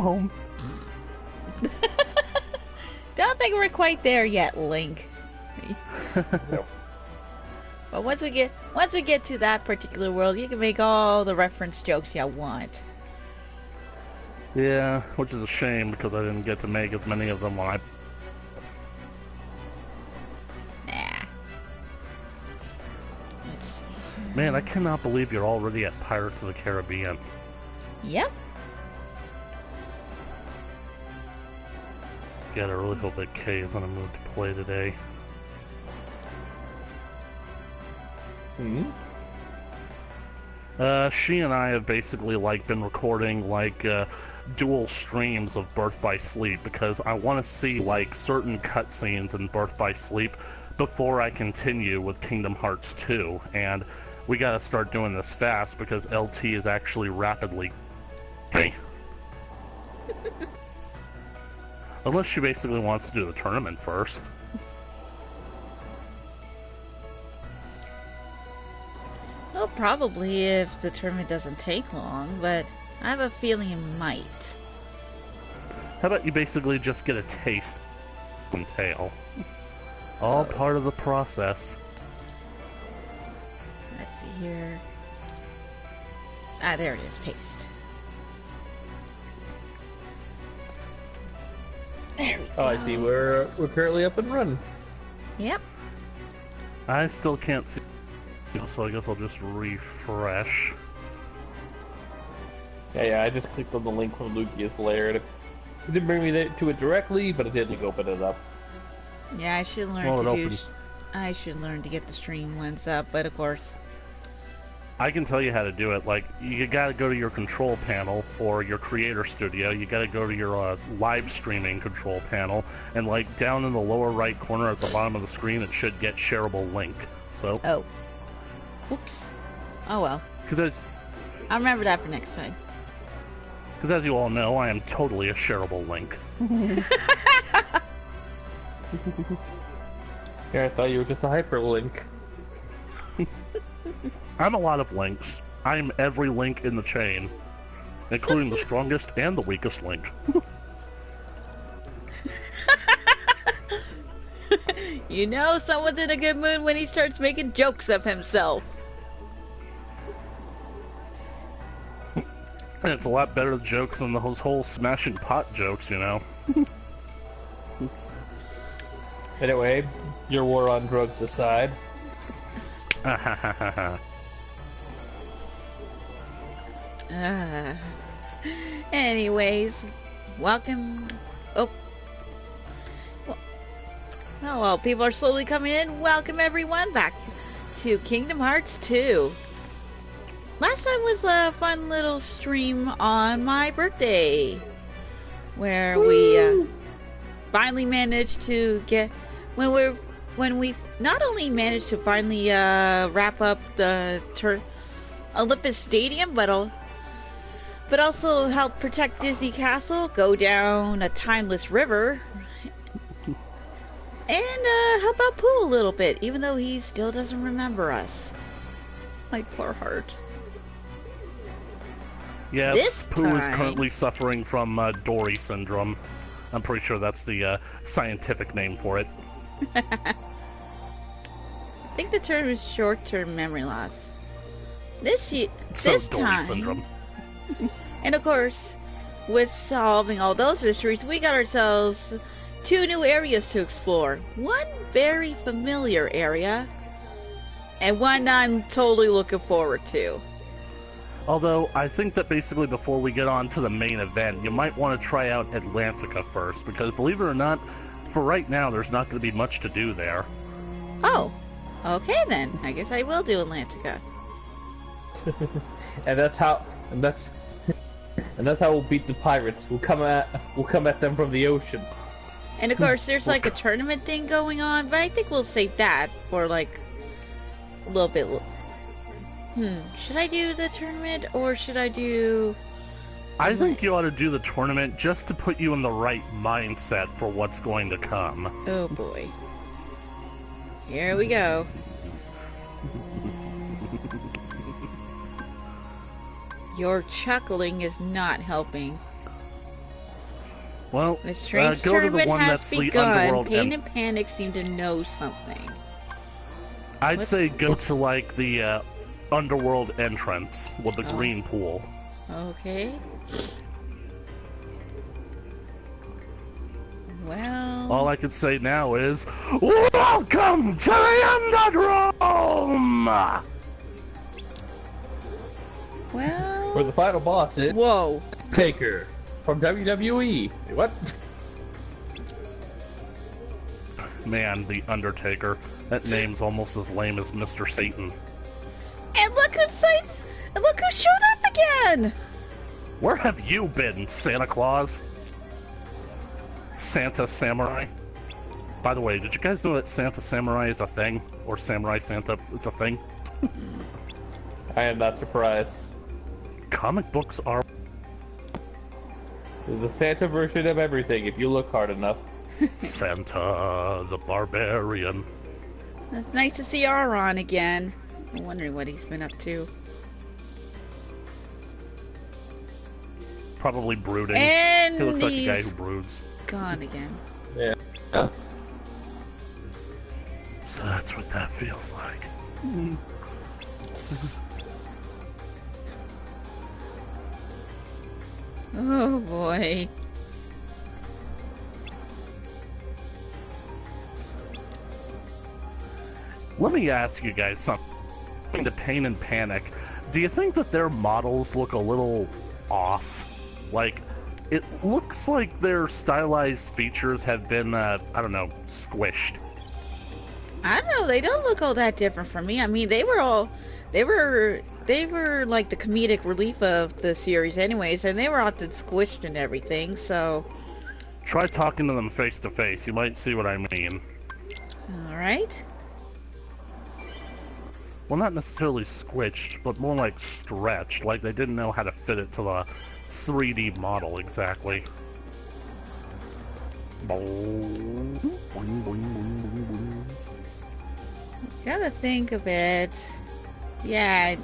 home. Don't think we're quite there yet, Link. Yep. But once we get to that particular world, you can make all the reference jokes you want. Yeah, which is a shame because I didn't get to make as many of them when I... Nah. Let's see. Man, I cannot believe you're already at Pirates of the Caribbean. Yep. God, I really hope that Kay is on a mood to play today. Hmm? She and I have basically, been recording, dual streams of Birth by Sleep because I want to see, certain cutscenes in Birth by Sleep before I continue with Kingdom Hearts 2, and we gotta start doing this fast because LT is actually rapidly... Unless she basically wants to do the tournament first. Well, probably if the tournament doesn't take long, but I have a feeling it might. How about you basically just get a taste and tail? All part of the process. Let's see here. Ah, there it is, paste. There we go. Oh, I see. We're currently up and running. Yep. I still can't see, so I guess I'll just refresh. Yeah, I just clicked on the link from Lucius Laird. It didn't bring me to it directly, but it did open it up. Yeah, I should learn I should learn to get the stream ones up, but of course. I can tell you how to do it. You gotta go to your control panel or your creator studio. You gotta go to your live streaming control panel, and down in the lower right corner at the bottom of the screen, it should get shareable link. So. Oh. Oops. Oh well. Because I'll remember that for next time. Because as you all know, I am totally a shareable link. Yeah, I thought you were just a hyperlink. I'm a lot of links. I'm every link in the chain, including the strongest and the weakest link. You know someone's in a good mood when he starts making jokes of himself. And it's a lot better jokes than those whole smashing pot jokes, you know. Anyway, your war on drugs aside. Anyways, welcome. Oh. Well, people are slowly coming in. Welcome everyone back to Kingdom Hearts 2. Last time was a fun little stream on my birthday, where we finally managed to get when we not only managed to finally wrap up the Olympus Stadium, but also help protect Disney Castle, go down a timeless river, and help out Pooh a little bit, even though he still doesn't remember us. My poor heart. Yes, Pooh is currently suffering from Dory syndrome. I'm pretty sure that's the scientific name for it. I think the term is short-term memory loss. This Dory time, syndrome. And of course, with solving all those mysteries, we got ourselves 2 new areas to explore. One very familiar area, and one I'm totally looking forward to. Although, I think that basically before we get on to the main event, you might want to try out Atlantica first, because believe it or not, for right now, there's not going to be much to do there. Oh, okay then. I guess I will do Atlantica. And that's how we'll beat the pirates. We'll come at them from the ocean. And of course, there's a tournament thing going on, but I think we'll save that for a little bit. Should I do the tournament or should I do... I think you ought to do the tournament just to put you in the right mindset for what's going to come. Oh boy. Here we go. Your chuckling is not helping. Well, The strange go to the tournament one has that's the begun. underworld. Pain and Panic seem to know something. I'd say go to like the underworld entrance with the green pool. Okay. Well... All I could say now is, welcome to the Underdrome! Well... Where the final boss is Whoa. Taker from WWE. What? Man, the Undertaker. That name's almost as lame as Mr. Satan. And look who showed up again! Where have you been, Santa Claus? Santa Samurai? By the way, did you guys know that Santa Samurai is a thing? Or Samurai Santa, it's a thing? I am not surprised. Comic books are... There's a Santa version of everything if you look hard enough. Santa the Barbarian. It's nice to see Auron again. I'm wondering what he's been up to. Probably brooding. And He looks like a he's guy who broods. gone again. Yeah. So that's what that feels like. Oh boy. Let me ask you guys something. To Pain and Panic, do you think that their models look a little off? Like, it looks like their stylized features have been, I don't know, squished. I don't know, they don't look all that different from me. I mean, they were like the comedic relief of the series anyways, and they were often squished and everything, so... Try talking to them face to face, you might see what I mean. Alright. Well, not necessarily squished, but more like stretched, like they didn't know how to fit it to the 3D model exactly. Gotta think of it. Yeah.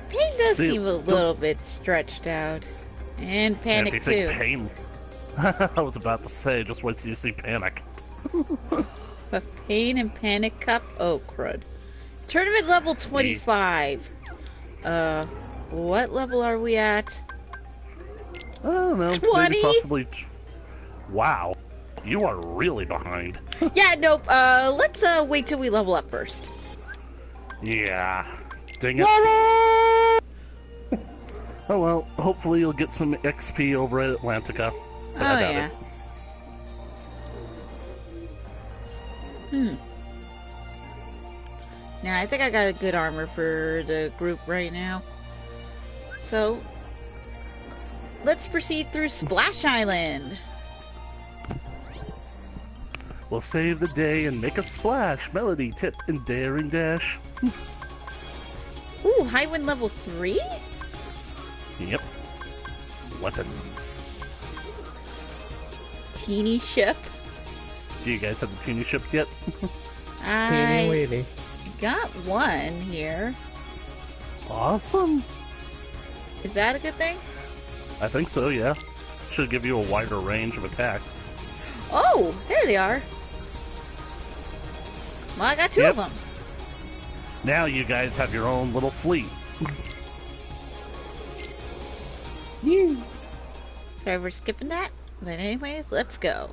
Pain does See, seem a little bit stretched out. And Panic if you too. think Pain... I was about to say, just wait till you see Panic. A Pain and Panic Cup? Oh, crud. Tournament level 25. What level are we at? I don't know. 20? Maybe possibly... Wow. You are really behind. Yeah, nope. Let's wait till we level up first. Yeah. Dang it. Oh well, hopefully you'll get some XP over at Atlantica. But I doubt yeah. it. Now, I think I got a good armor for the group right now. So, let's proceed through Splash Island. We'll save the day and make a splash. Melody, Tip, and Daring Dash. Ooh, High Wind level 3? Yep. Weapons. Teeny ship. Do you guys have the teeny ships yet? I got one here. Awesome. Is that a good thing? I think so, yeah. Should give you a wider range of attacks. Oh, there they are. Well, I got two of them. Now you guys have your own little fleet. Sorry for skipping that. But anyways, let's go.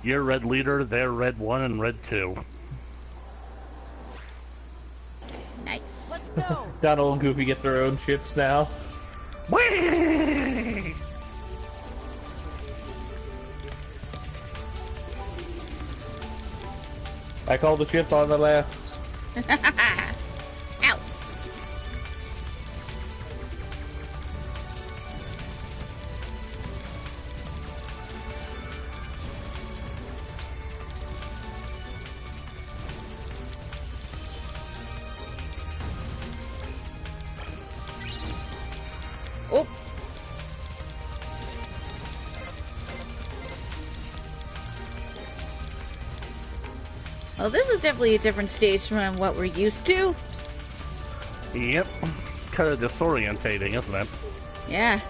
You're Red Leader, they're Red 1 and Red 2. Nice. Let's go. Donald and Goofy get their own ships now. Whee! I call the ship on the left. Ow. Oh. Well, this is definitely a different stage from what we're used to. Yep. Kind of disorientating, isn't it? Yeah.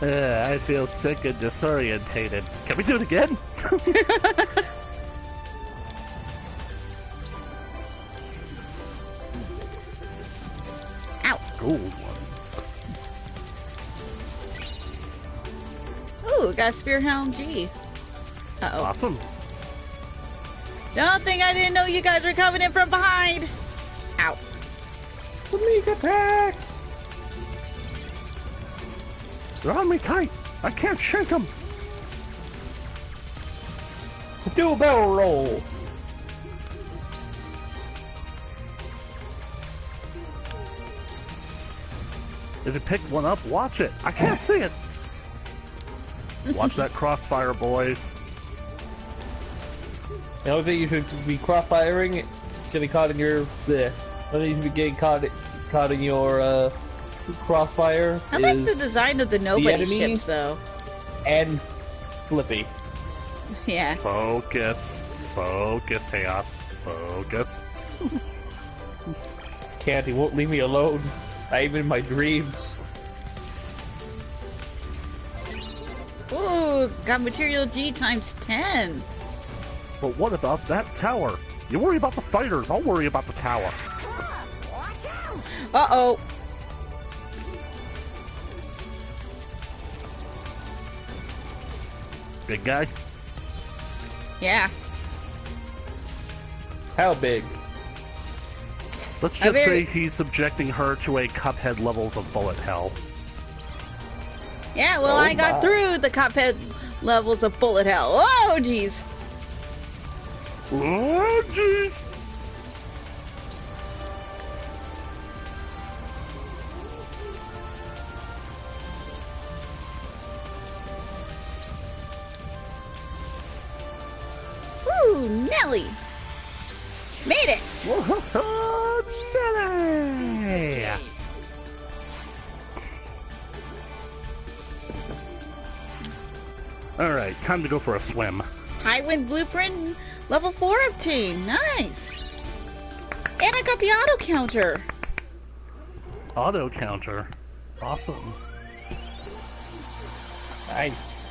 I feel sick and disorientated. Can we do it again? Ow. Gold ones. Ooh, got a Spear Helm G. Uh-oh. Awesome. Don't think I didn't know you guys were coming in from behind. Ow. Sneak attack! They're on me tight. I can't shake them. Do a barrel roll! If you pick one up, watch it. I can't see it. Watch that crossfire, boys. The only thing you should be cross-firing, getting caught in your... The only thing you should be getting caught in your crossfire I is... like the design of the nobody enemies? ships, though. And Slippy. Yeah. Focus. Focus, Chaos. Focus. Can't, he won't leave me alone. Not even in my dreams. Ooh, got material G times 10. But what about that tower? You worry about the fighters, I'll worry about the tower. Uh-oh. Big guy? Yeah. How big? Let's A just very- say he's subjecting her to a Cuphead levels of bullet hell. Yeah, well, Oh I got my. through the Cuphead levels of bullet hell. Oh, jeez. Oh, jeez! Ooh, Nelly. Made it. Nelly! Alright, time to go for a swim. High Wind Blueprint level 4 obtained. Nice. And I got the auto counter. Auto counter. Awesome. Nice.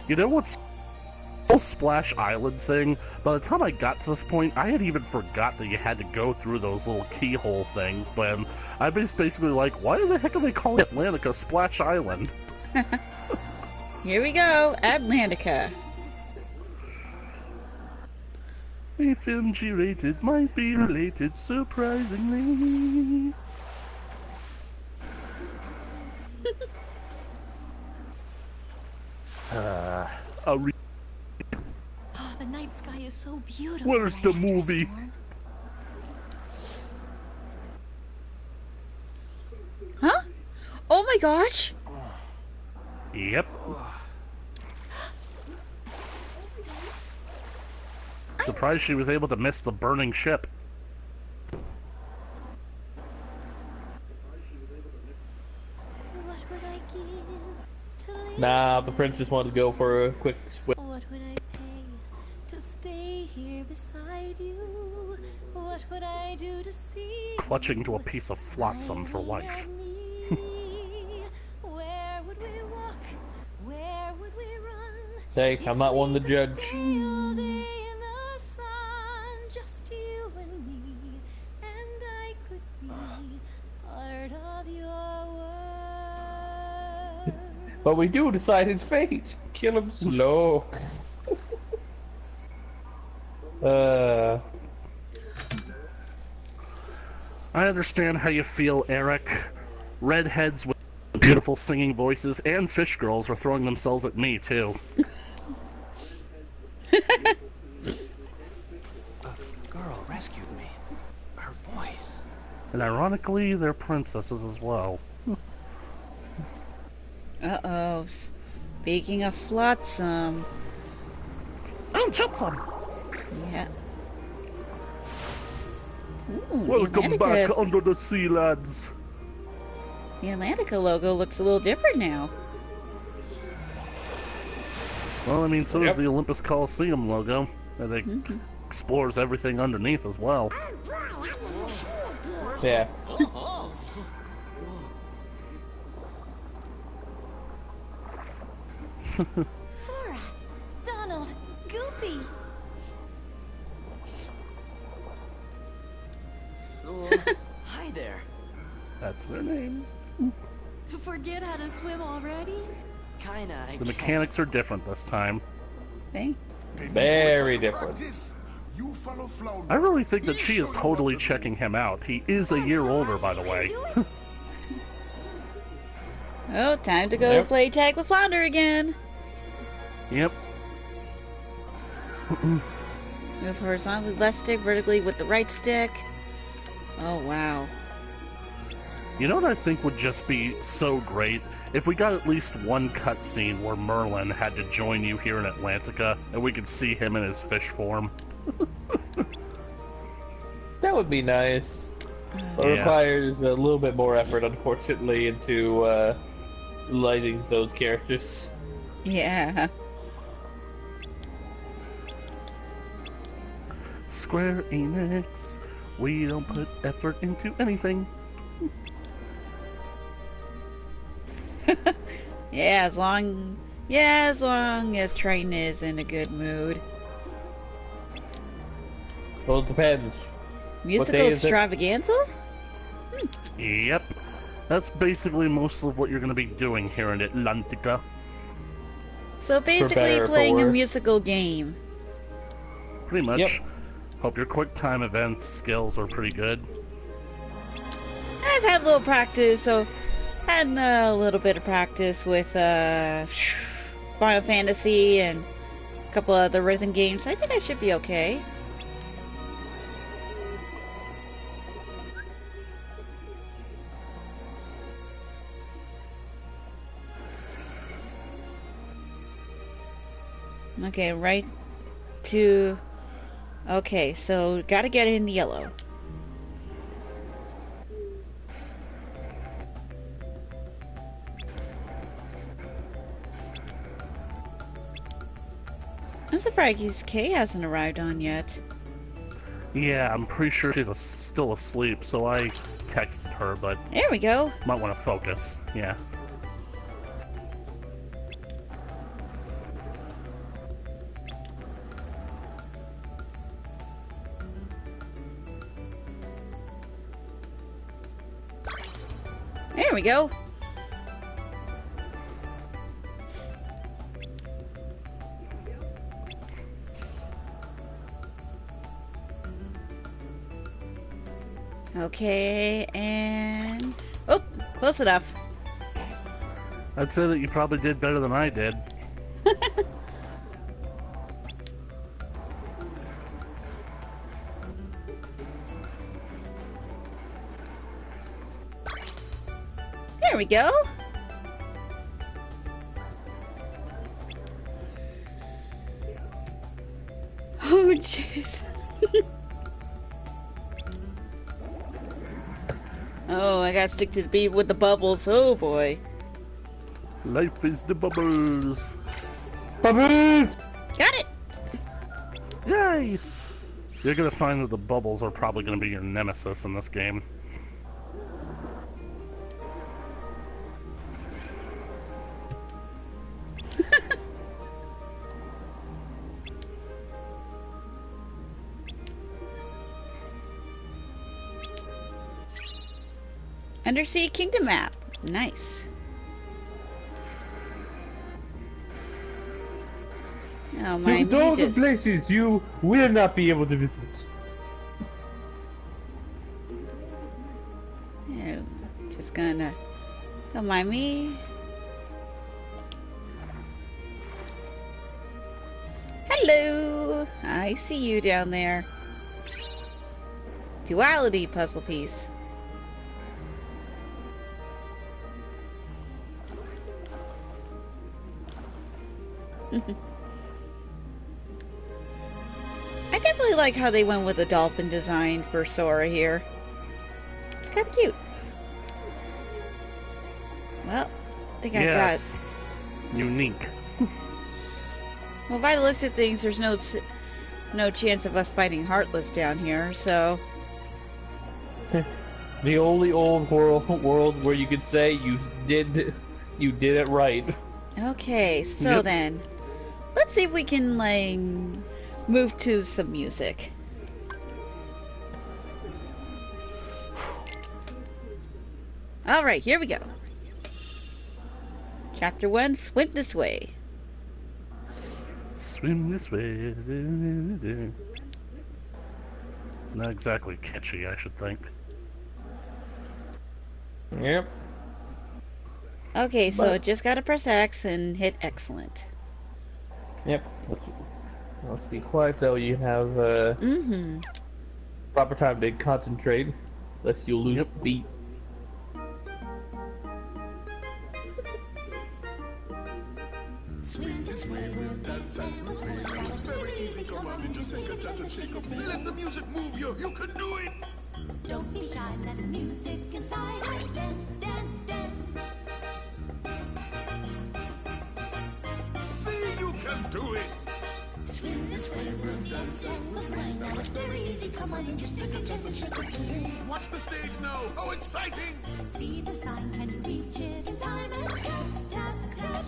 You know what's the Splash Island thing? By the time I got to this point, I had even forgot that you had to go through those little keyhole things, but I was basically like, why the heck are they calling Atlantica Splash Island? Here we go. Atlantica. If MG rated might be related, surprisingly. Oh, the night sky is so beautiful. Where's right the after a movie? storm. Huh? Oh my gosh. Yep. Surprised she was able to miss the burning ship. What would I give to live? Nah, the princess wanted to go for a quick swim. What would I pay to stay here beside you? What would I do to see Clutching to a you piece of flotsam for smiling life. at me? Where would we walk? Where would we run? Hey, I'm not one to judge. Stay all day in the sun, just you and me, and I could be part of your world. But we do decide his fate. Kill him slow. I understand how you feel, Eric. Redheads with beautiful singing voices and fish girls are throwing themselves at me, too. A girl rescued me. Her voice. And ironically, they're princesses as well. Uh-oh. Speaking of flotsam. Oh, Chopsum! Yeah. Ooh, Welcome the back Atlantica, under the sea, lads. the Atlantica logo looks a little different now. Well, I mean, so Yep. is the Olympus Coliseum logo. And it explores everything underneath as well. Yeah. Sora, Donald, Goofy. Oh, hi there. That's their names. Forget how to swim already? Kinda, I The guess. mechanics are different this time. Hey. Very different. I really think that she is totally checking him out. He is a year older, by the way. Oh, time to go Yep. play tag with Flounder again. Yep. Move horizontally left stick, vertically with the right stick. Oh, wow. You know what I think would just be so great? If we got at least one cutscene where Merlin had to join you here in Atlantica, and we could see him in his fish form. That would be nice. It Yeah. requires a little bit more effort, unfortunately, into lighting those characters. Yeah. Square Enix, we don't put effort into anything. Yeah, as long as Triton is in a good mood. Well, it depends. Musical day is it? extravaganza? Yep. That's basically most of what you're going to be doing here in Atlantica. So basically better or for playing a worse. musical game. Pretty much. Yep. Hope your quick time events skills are pretty good. I've had a little practice, so had a little bit of practice with Final Fantasy and a couple other rhythm games. I think I should be okay. Okay, right to... Okay, so gotta get in the yellow. I'm surprised Kay hasn't arrived on yet. Yeah, I'm pretty sure she's still asleep, so I texted her, but There we go. might want to focus. Yeah. There we go. Okay, and... Oh, close enough. I'd say that you probably did better than I did. There we go. Oh, jeez. Oh, I gotta stick to the beat with the bubbles. Oh, boy. Life is the bubbles. Bubbles! Got it. Yay! You're gonna find that the bubbles are probably gonna be your nemesis in this game. Undersea Kingdom map. Nice. Oh, my Look at all the muted. places you will not be able to visit. Yeah, just gonna... Don't mind me. Hello! I see you down there. Duality puzzle piece. I definitely like how they went with the dolphin design for Sora here. It's kind of cute. Well, I think I got... Yes. Unique. Well, by the looks of things, there's no chance of us fighting Heartless down here, so... The only old world where you could say you did it right. Okay, so Yep. then, let's see if we can, like, move to some music. Alright, here we go. Chapter 1, Swim This Way. Swim this way. Not exactly catchy, I should think. Yep. Okay, so But- just gotta press X and hit excellent. Yep. Let's be quiet though. You have Mm-hmm. proper time to concentrate, lest you lose Yep. the beat. Swing this way, we'll dance and we'll play. Now it's very easy, come on and just take a chance and shake a thing. Let the music move you. You can do it. Don't be shy, let the music inside and dance, dance, dance. See, you can do it. Swing this way, we'll dance and we'll play. Now it's very easy, come on and just take a chance and shake a thing. Watch the stage now. How exciting. See the sign, can you reach it in time? And tap, tap, tap.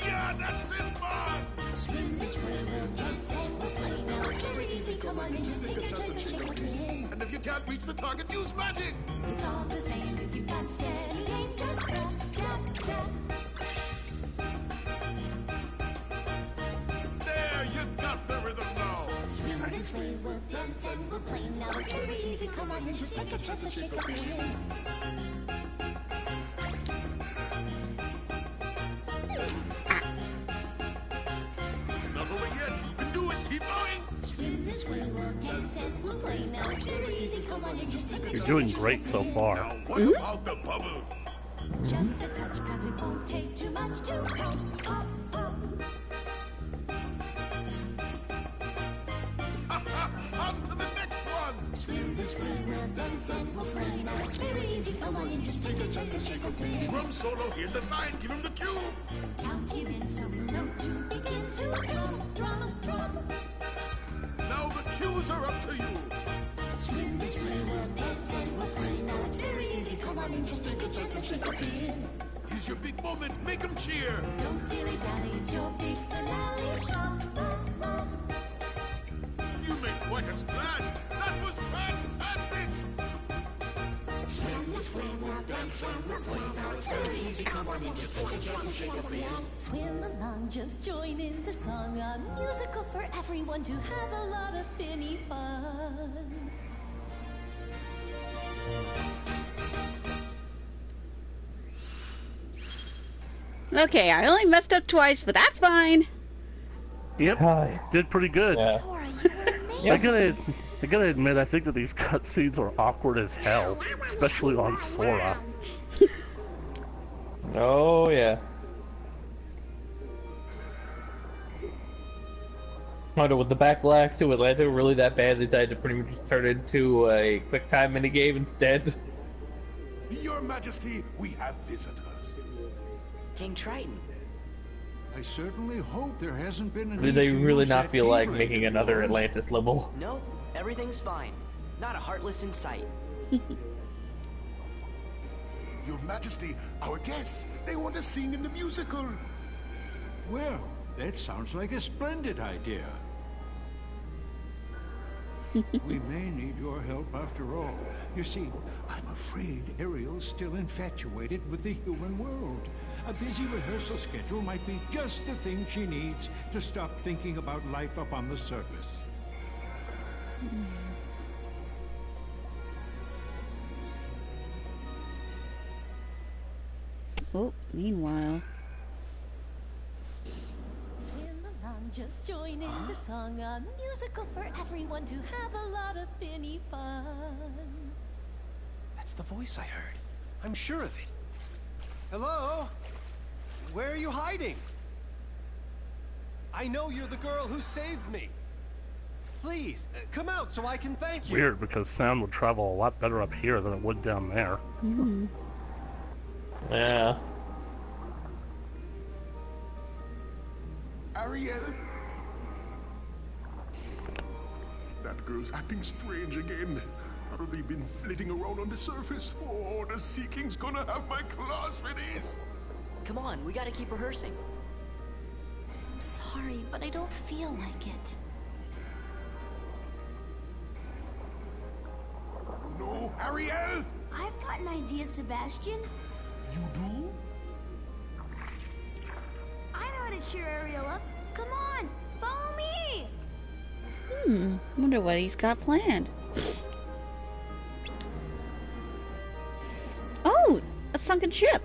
Yeah, that's it, man. Swing this way, we'll dance and we'll play. Now it's very easy, come on and just take a chance and shake a thing. And if you can't reach the target, use magic. It's all the same if you got steady aim, just tap, tap, tap. There, you got the rhythm now. Swing this way, we'll dance and we'll play. Now it's very easy, come on and just take a chance and shake a thing. Not over yet. You can do it. Keep going. Swing this way, we'll dance and we'll play. Now it's very easy, come on and just take a chance. You're doing great so far. Now, what about the bubbles? Just a touch, cause it won't take too much to pop, pop, pop. On to the next one. Swing this way, we'll dance and we'll play. Now it's very easy, come on and just take a chance and shake a thing. Drum solo. Here's the sign. Give him the cue. Count you in so we'll know to begin to drum, drum, drum. Now the cues are up to you. Swing this way, we'll dance and we'll play. Now it's very easy, come on and just take a chance and shake a thing. Here's your big moment. Make them cheer. Don't dilly-dally, it's your big finale. Sha, la, la. You made quite a splash. That was fantastic. Swing this way, we'll dance and we'll play. Now it's very easy, come on and just take a chance and shake a thing. Swim along, just join in the song. A musical for everyone to have a lot of finny fun. Okay, I only messed up twice, but that's fine. Yep, Hi. did pretty good. Yeah. Sora, you were amazing. I gotta admit, I think that these cutscenes are awkward as hell, especially on Sora. Oh yeah. I know, with the backlash to Atlanta really that bad, they decided to pretty much just turn it into a quick time minigame instead. Your Majesty, we have visitors. King Triton. I certainly hope there hasn't been a Did need they to really use not that feel like keyblade making of another yours. Atlantis level? Nope, everything's fine. Not a heartless in sight. Your Majesty, our guests, they want to sing in the musical. Well, that sounds like a splendid idea. We may need your help after all. You see, I'm afraid Ariel's still infatuated with the human world. A busy rehearsal schedule might be just the thing she needs to stop thinking about life up on the surface. Oh, meanwhile. Swim along, just join in the song. A musical for everyone to have a lot of finny fun. That's the voice I heard. I'm sure of it. Hello? Where are you hiding? I know you're the girl who saved me. Please, come out so I can thank you. Weird, because sound would travel a lot better up here than it would down there. Yeah. Ariel? That girl's acting strange again. Probably been flitting around on the surface. Oh, the Sea King's gonna have my claws for this. Come on, we gotta keep rehearsing. I'm sorry, but I don't feel like it. No, Ariel! I've got an idea, Sebastian. You do? I know how to cheer Ariel up. Come on, follow me! Wonder what he's got planned. Oh, a sunken ship.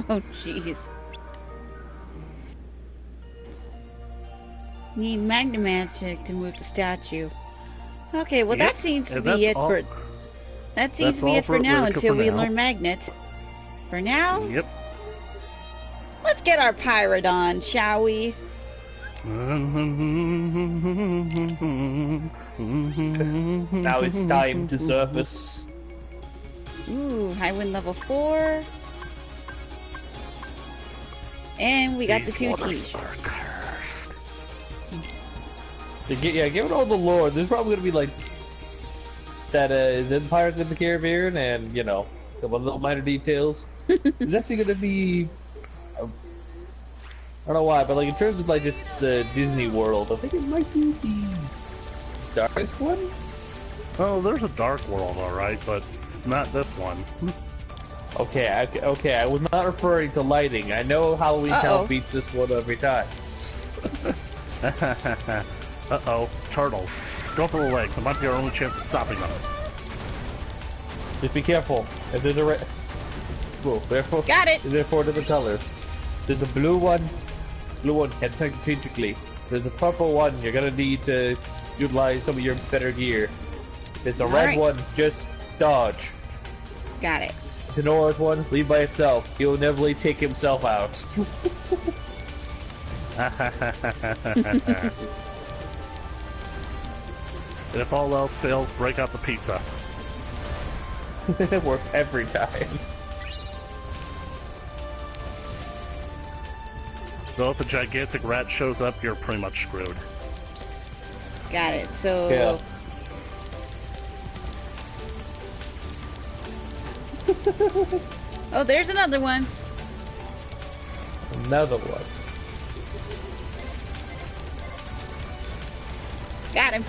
Oh, jeez. Need magnet magic to move the statue. Okay, well Yep, that seems to and be that's it all- for... That seems that's to be all it for now Lurker until for we now. learn magnet. For now, Yep. let's get our pirate on, shall we? Now it's time to surface. Ooh, high wind level 4. And we got These the 2 waters teams. are cursed. Yeah, given all the lore, there's probably gonna be like that. Then Pirates of the Caribbean, and you know, a couple of little minor details. There's actually gonna be. I don't know why, but like in terms of like just the Disney World, I think it might be the darkest one. Oh, there's a dark world, alright, but not this one. Okay, I was not referring to lighting. I know Halloween Town beats this one every time. Uh-oh, turtles. Go for the legs. It might be our only chance of stopping them. Just be careful. If there's a red... Cool, therefore... Got it! There's 4 different colors. There's a blue one head strategically. There's a purple one, you're gonna need to utilize some of your better gear. There's a red Alright. one, just dodge. Got it. The north one, leave by itself. He'll inevitably take himself out. And if all else fails, break out the pizza. It works every time. Though if a gigantic rat shows up, you're pretty much screwed. Got it. So... Yeah. Oh, there's another one. Another one. Got him.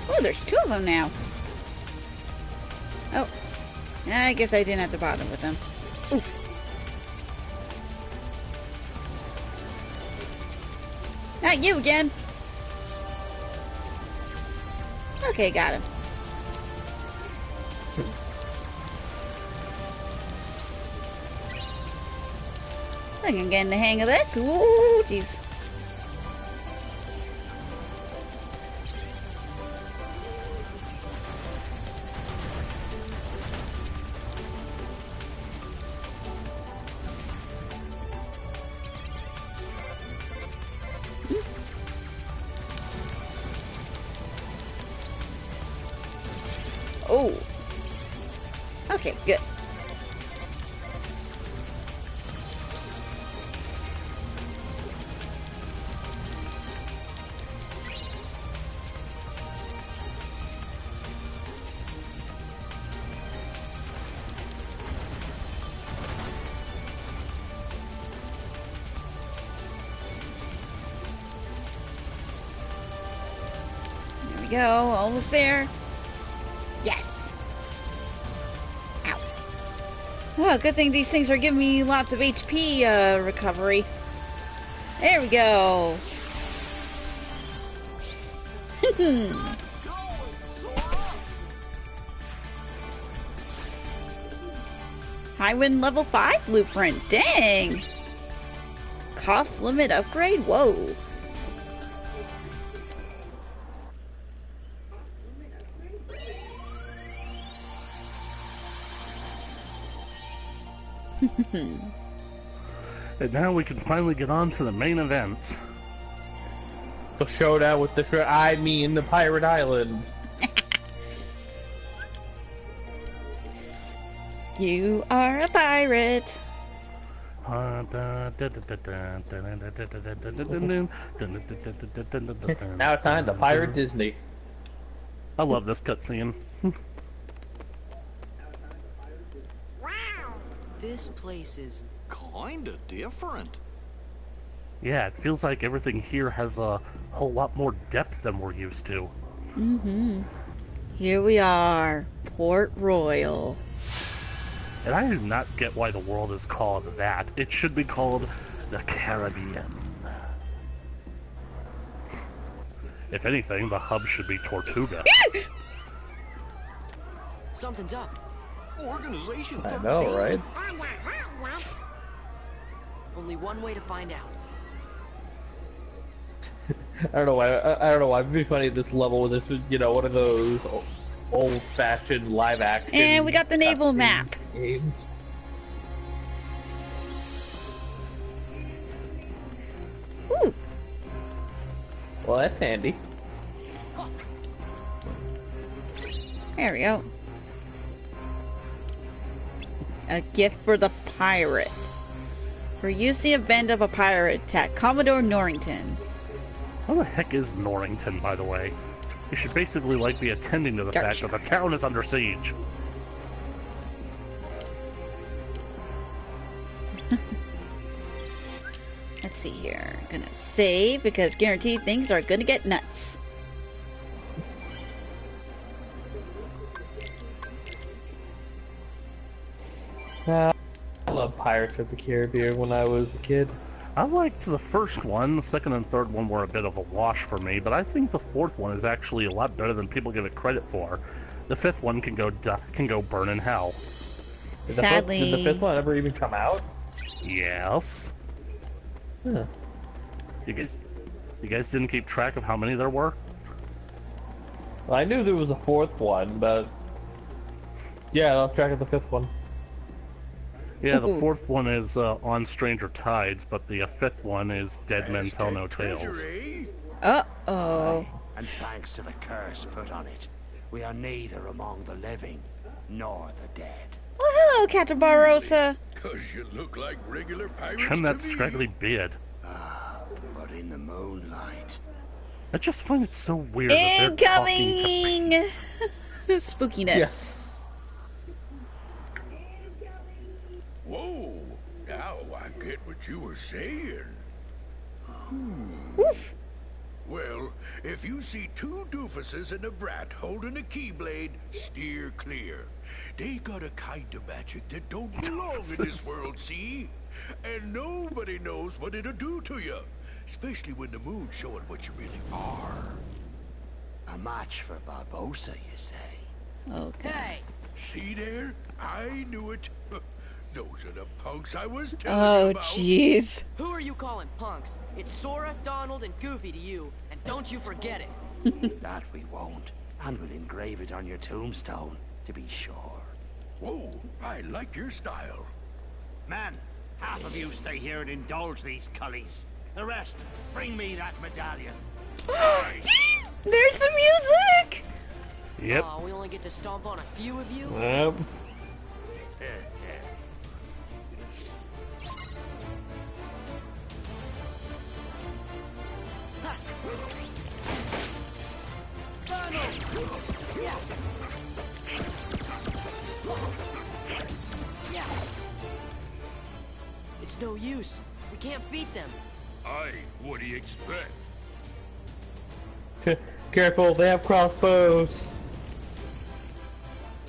Oh, there's 2 of them now. Oh, I guess I didn't have to bother with them. Oof. Not you again. Okay, got him. I think I'm getting the hang of this. Ooh, jeez. Oh. Okay, good. There we go, almost there. Yes! Ow. Oh, good thing these things are giving me lots of HP recovery. There we go. Highwind level 5 blueprint. Dang. Cost limit upgrade? Whoa. And now we can finally get on to the main event. The showdown with the the Pirate Island. You are a pirate. Now time to Pirate Disney. I love this cutscene. This place is Kinda different. Yeah, it feels like everything here has a whole lot more depth than we're used to. Mm-hmm. Here we are, Port Royal. And I do not get why the world is called that. It should be called the Caribbean. If anything, the hub should be Tortuga. something's up. Organization 13. I know, right? Only one way to find out. I don't know why. I don't know why. It'd be funny at this level. This was, one of those old-fashioned live-action. And we got the naval cutscene map. games. Ooh. Well, that's handy. There we go. A gift for the pirates. For use the event of a pirate attack, Commodore Norrington. How the heck is Norrington, by the way? You should basically be attending to the fact that the town is under siege. Let's see here. Gonna save because guaranteed things are gonna get nuts. I love Pirates of the Caribbean when I was a kid. I liked the first one. The second and third one were a bit of a wash for me, but I think the fourth one is actually a lot better than people give it credit for. The fifth one can go burn in hell. Sadly, Did the fifth one ever even come out? Yes. Huh. You guys didn't keep track of how many there were? Well, I knew there was a fourth one, but yeah, I lost track of the fifth one. Yeah, the fourth one is On Stranger Tides, but the fifth one is Dead Men Tell No Tales. uh-oh. And thanks to the curse put on it, we are neither among the living nor the dead. Well, hello, Catabarosa. 'Cause you look like regular pirates Trim to that me. scraggly beard. But in the moonlight, I just find it so weird that they're talking to Incoming! Spookiness. Yeah. Whoa! Now I get what you were saying. Oof. Well, if you see two doofuses and a brat holding a keyblade, steer clear. They got a kind of magic that don't belong in this world, see? And nobody knows what it'll do to you. Especially when the moon's showing what you really are. a match for Barbosa, you say? Okay. Hey! See there? I knew it. Those are the punks I was telling Oh, you about. jeez. Who are you calling punks? It's Sora, Donald, and Goofy to you, and don't you forget it. That we won't. And we'll engrave it on your tombstone, to be sure. Whoa, I like your style. Man, half of you stay here and indulge these cullies. The rest, bring me that medallion. There's the music! Yep. Aw, we only get to stomp on a few of you? Yep. It's no use. We can't beat them. Aye, what do you expect? Careful, they have crossbows.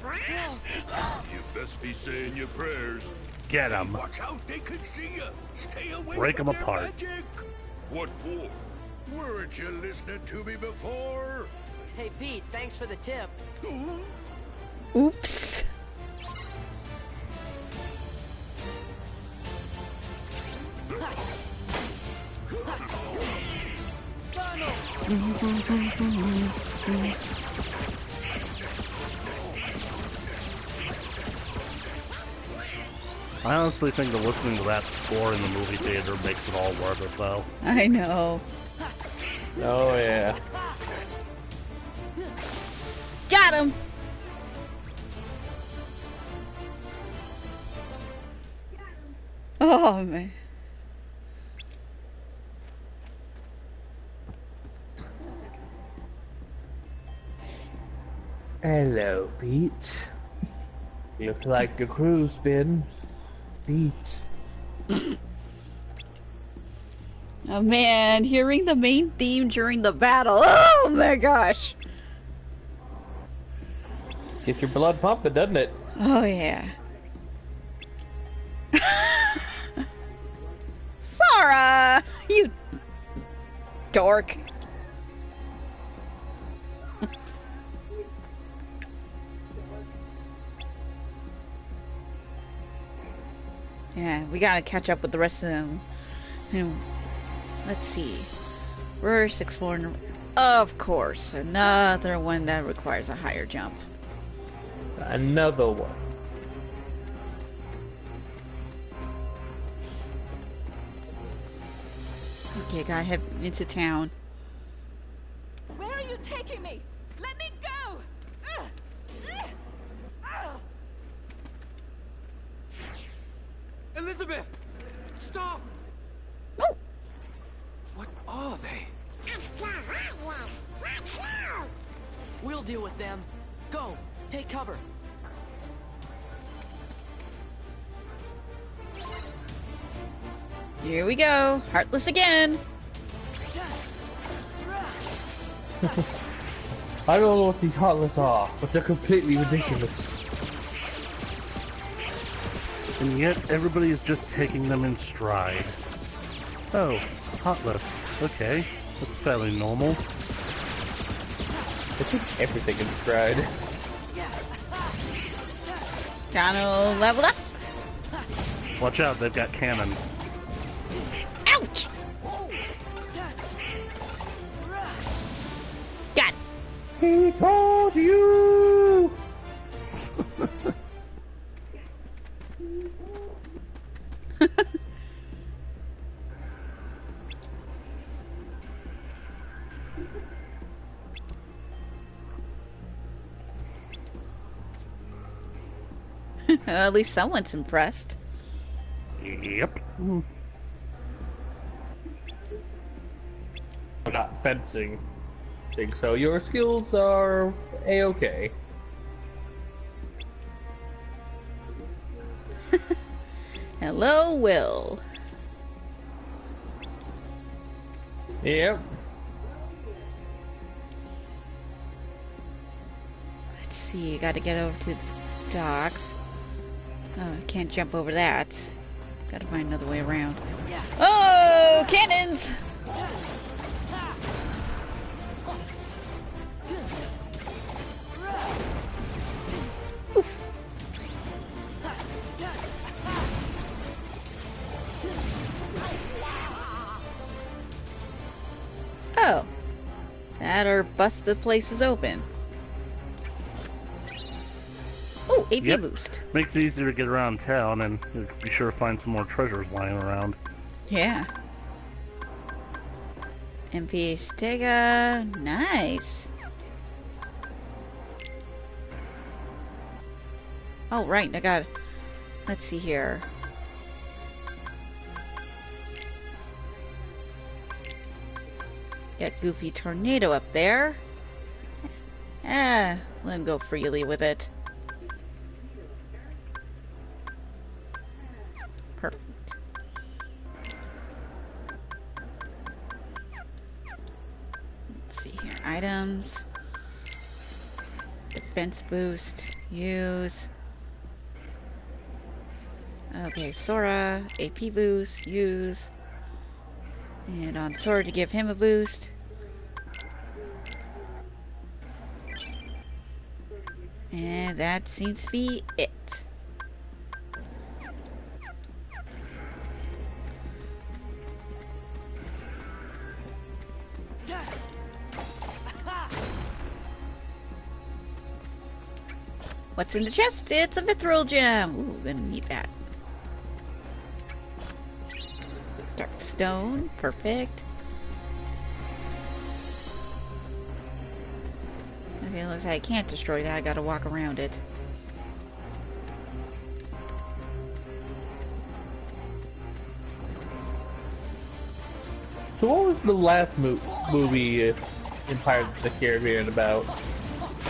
You best be saying your prayers. Get them. Watch out, they can see you. Stay away Break from 'em their apart. magic. What for? Weren't you listening to me before? Hey, Pete, thanks for the tip. Oops. I honestly think that listening to that score in the movie theater makes it all worth it, though. I know. Oh yeah. Got him! Oh, man. Hello, Pete. Looks like your crew's been beat. Oh man, hearing the main theme during the battle. Oh my gosh. Gets your blood pumping, doesn't it? Oh yeah. Sora! You dork. Yeah, we gotta catch up with the rest of them. Let's see. First, exploring. Of course, another one that requires a higher jump. Another one. Okay, gotta head into town. Where are you taking me? Let me go! Elizabeth! Stop! Oh! What are they? We'll deal with them. Go, take cover. Here we go. Heartless again. I don't know what these heartless are, but they're completely ridiculous. And yet, everybody is just taking them in stride. Oh, heartless. Okay, that's fairly normal. They took everything in stride. Donald leveled up. Watch out, they've got cannons. Ouch! Got it. He told you! At least someone's impressed. Yep. I'm not fencing. So your skills are a-okay. Hello, Will. Yep. Let's see, gotta get over to the docks. Oh, I can't jump over that. Gotta find another way around. Oh, cannons! Oof. Oh. That or bust the places open. Oh, AP Yep. boost. Makes it easier to get around town, and you'll be sure to find some more treasures lying around. Yeah. MP Stega. Nice. Oh, right. I got. Let's see here. Got Goofy Tornado up there. Let him go freely with it. Perfect. Let's see here. Items. Defense boost. Use. Okay, Sora. AP boost. Use. And on Sora to give him a boost. And that seems to be it. What's in the chest? It's a mithril gem. Ooh, gonna need that. Dark stone. Perfect. Okay, looks like I can't destroy that. I gotta walk around it. So what was the last movie in Pirates of the Caribbean about?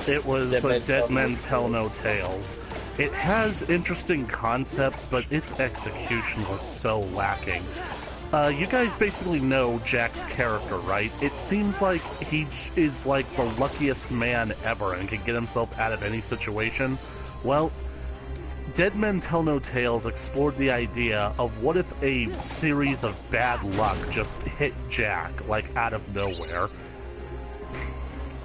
It was Dead Men Tell No Tales. It has interesting concepts, but its execution was so lacking. You guys basically know Jack's character, right? It seems like he is like the luckiest man ever and can get himself out of any situation. Well, Dead Men Tell No Tales explored the idea of what if a series of bad luck just hit Jack, like, out of nowhere.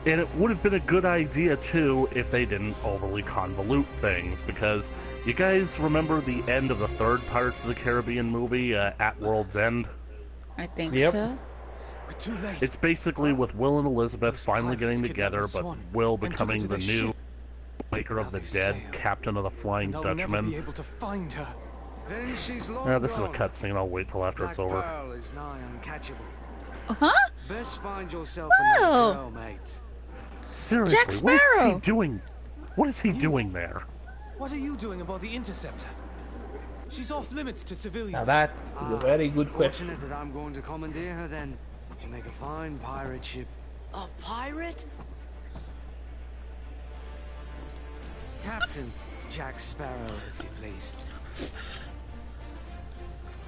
And it would have been a good idea, too, if they didn't overly convolute things, because you guys remember the end of the third Pirates of the Caribbean movie, At World's End? I think Yep. so. We're too late. It's basically with Will and Elizabeth Those finally pirates getting together, kidnapped the but Swan Will and took her becoming to the their new ship. Waker of Now the they've Dead, sailed, captain of the Flying and I'll never be Dutchman. able to find her. Then she's long This is a gone. cutscene, I'll wait till after Black it's over. Pearl is nigh uncatchable. Huh? Best find yourself Oh. another girl, mate. Seriously, Jack what is he Sparrow! doing? What is he doing there? What are you doing about the Interceptor? She's off limits to civilians. Now that is a very good question. Fortunate that I'm going to commandeer her then. She'll make a fine pirate ship. A pirate? Captain Jack Sparrow, if you please.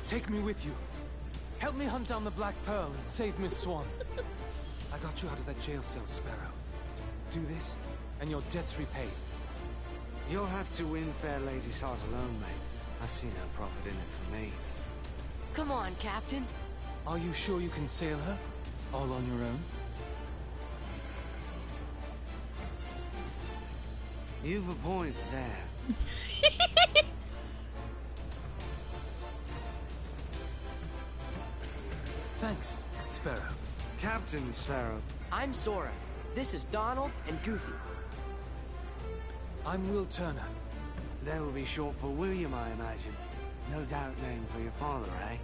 Take me with you. Help me hunt down the Black Pearl and save Miss Swan. I got you out of that jail cell, Sparrow. Do this, and your debt's repaid. You'll have to win fair lady's heart alone, mate. I see no profit in it for me. Come on, Captain. Are you sure you can sail her? All on your own? You've a point there. Thanks, Sparrow. Captain Sparrow. I'm Sora. This is Donald and Goofy. I'm Will Turner. That will be short for William, I imagine. No doubt name for your father, eh?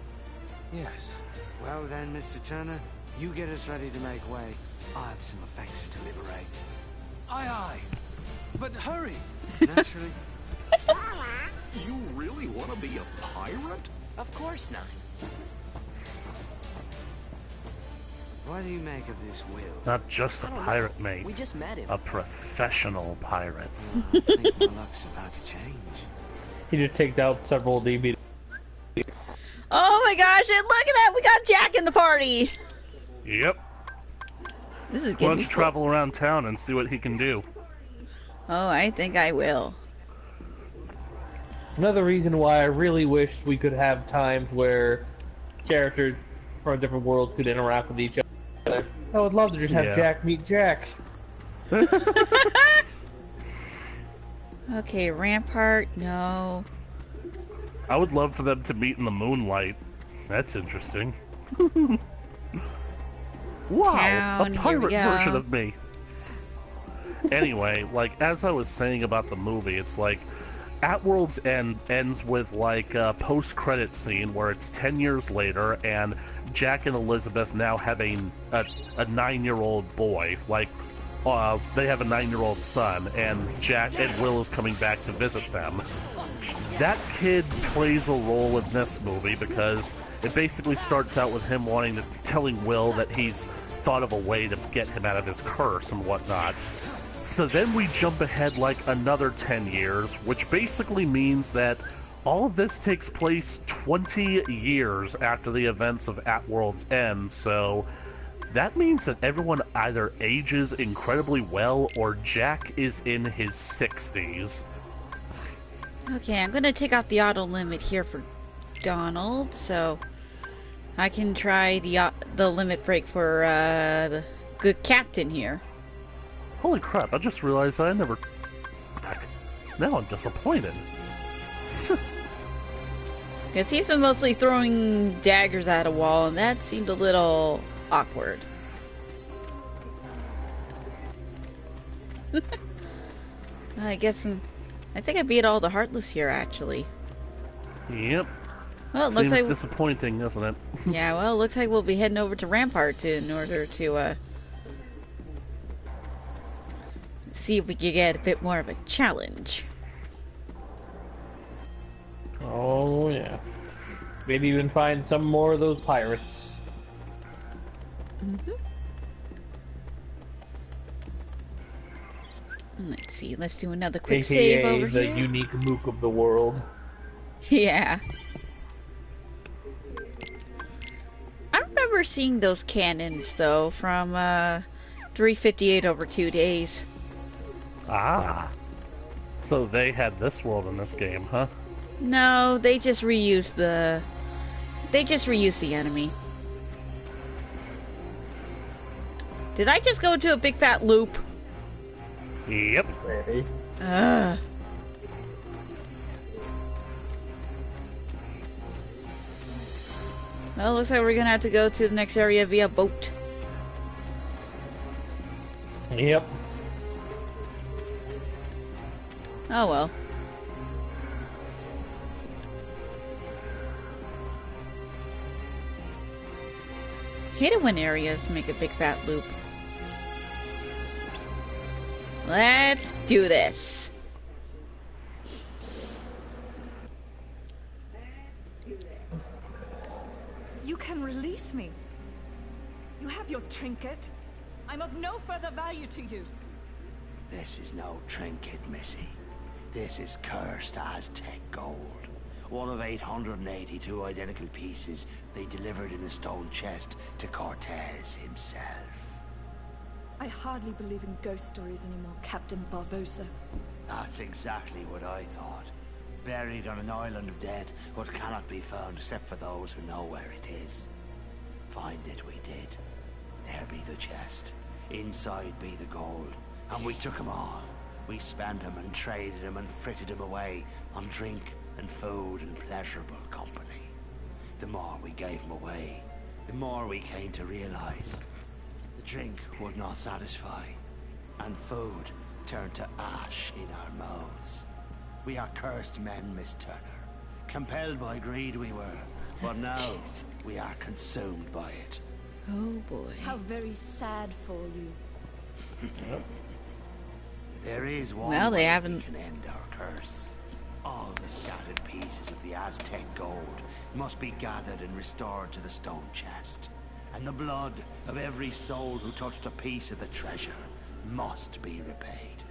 Yes. Well then, Mr. Turner, you get us ready to make way. I have some effects to liberate. Aye, aye. But hurry! Naturally. You really want to be a pirate? Of course not. What do you make of this Will? Not just a I don't pirate, know. mate. We just met him. A professional pirate. I think my luck's about to change. He just takes out several DVDs. Oh my gosh, and look at that! We got Jack in the party! Yep. This is Why gonna don't be you cool. travel around town and see what he can do? Oh, I think I will. Another reason why I really wish we could have times where characters from a different world could interact with each other. I would love to just have Yeah. Jack meet Jack. Okay, Rampart, no. I would love for them to meet in the moonlight. That's interesting. Wow, Town, a here we pirate go. version of me. Anyway, like, as I was saying about the movie, it's like, At World's End ends with, like, a post-credit scene where it's 10 years later, and Jack and Elizabeth now have a 9-year-old boy. Like, they have a 9-year-old son, and Jack and Will is coming back to visit them. That kid plays a role in this movie because it basically starts out with him telling Will that he's thought of a way to get him out of his curse and whatnot. So then we jump ahead like another 10 years, which basically means that all of this takes place 20 years after the events of At World's End, so that means that everyone either ages incredibly well or Jack is in his 60s. Okay, I'm gonna take out the auto limit here for Donald, so I can try the limit break for the good captain here. Holy crap, I just realized I never... Now I'm disappointed. Because he's been mostly throwing daggers at a wall, and that seemed a little awkward. I guess I think I beat all the Heartless here, actually. Yep. Well, it looks Seems like... disappointing, doesn't it? Yeah, well, it looks like we'll be heading over to Rampart in order to, see if we can get a bit more of a challenge. Oh, yeah. Maybe even find some more of those pirates. Mm-hmm. Let's see, let's do another quick save over the here. unique mook of the world. Yeah. I remember seeing those cannons, though, from 358 over 2 days. Ah. So they had this world in this game, huh? No, they just reused the... They just reused the enemy. Did I just go into a big fat loop? Yep. Maybe. Ugh. Well, looks like we're gonna have to go to the next area via boat. Yep. Oh well. Hate it when areas make a big fat loop. Let's do this. You can release me. You have your trinket. I'm of no further value to you. This is no trinket, Missy. This is cursed Aztec gold. One of 882 identical pieces they delivered in a stone chest to Cortez himself. I hardly believe in ghost stories anymore, Captain Barbosa. That's exactly what I thought. Buried on an island of dead, what cannot be found except for those who know where it is. Find it we did. There be the chest. Inside be the gold. And we took 'em all. We spent 'em and traded 'em and fritted 'em away on drink and food and pleasurable company. The more we gave 'em away, the more we came to realize the drink would not satisfy, and food turned to ash in our mouths. We are cursed men, Miss Turner. Compelled by greed we were, but now we are consumed by it. Oh boy. How very sad for you. There is one Well, they way haven't... we can end our curse. All the scattered pieces of the Aztec gold must be gathered and restored to the stone chest. And the blood of every soul who touched a piece of the treasure must be repaid.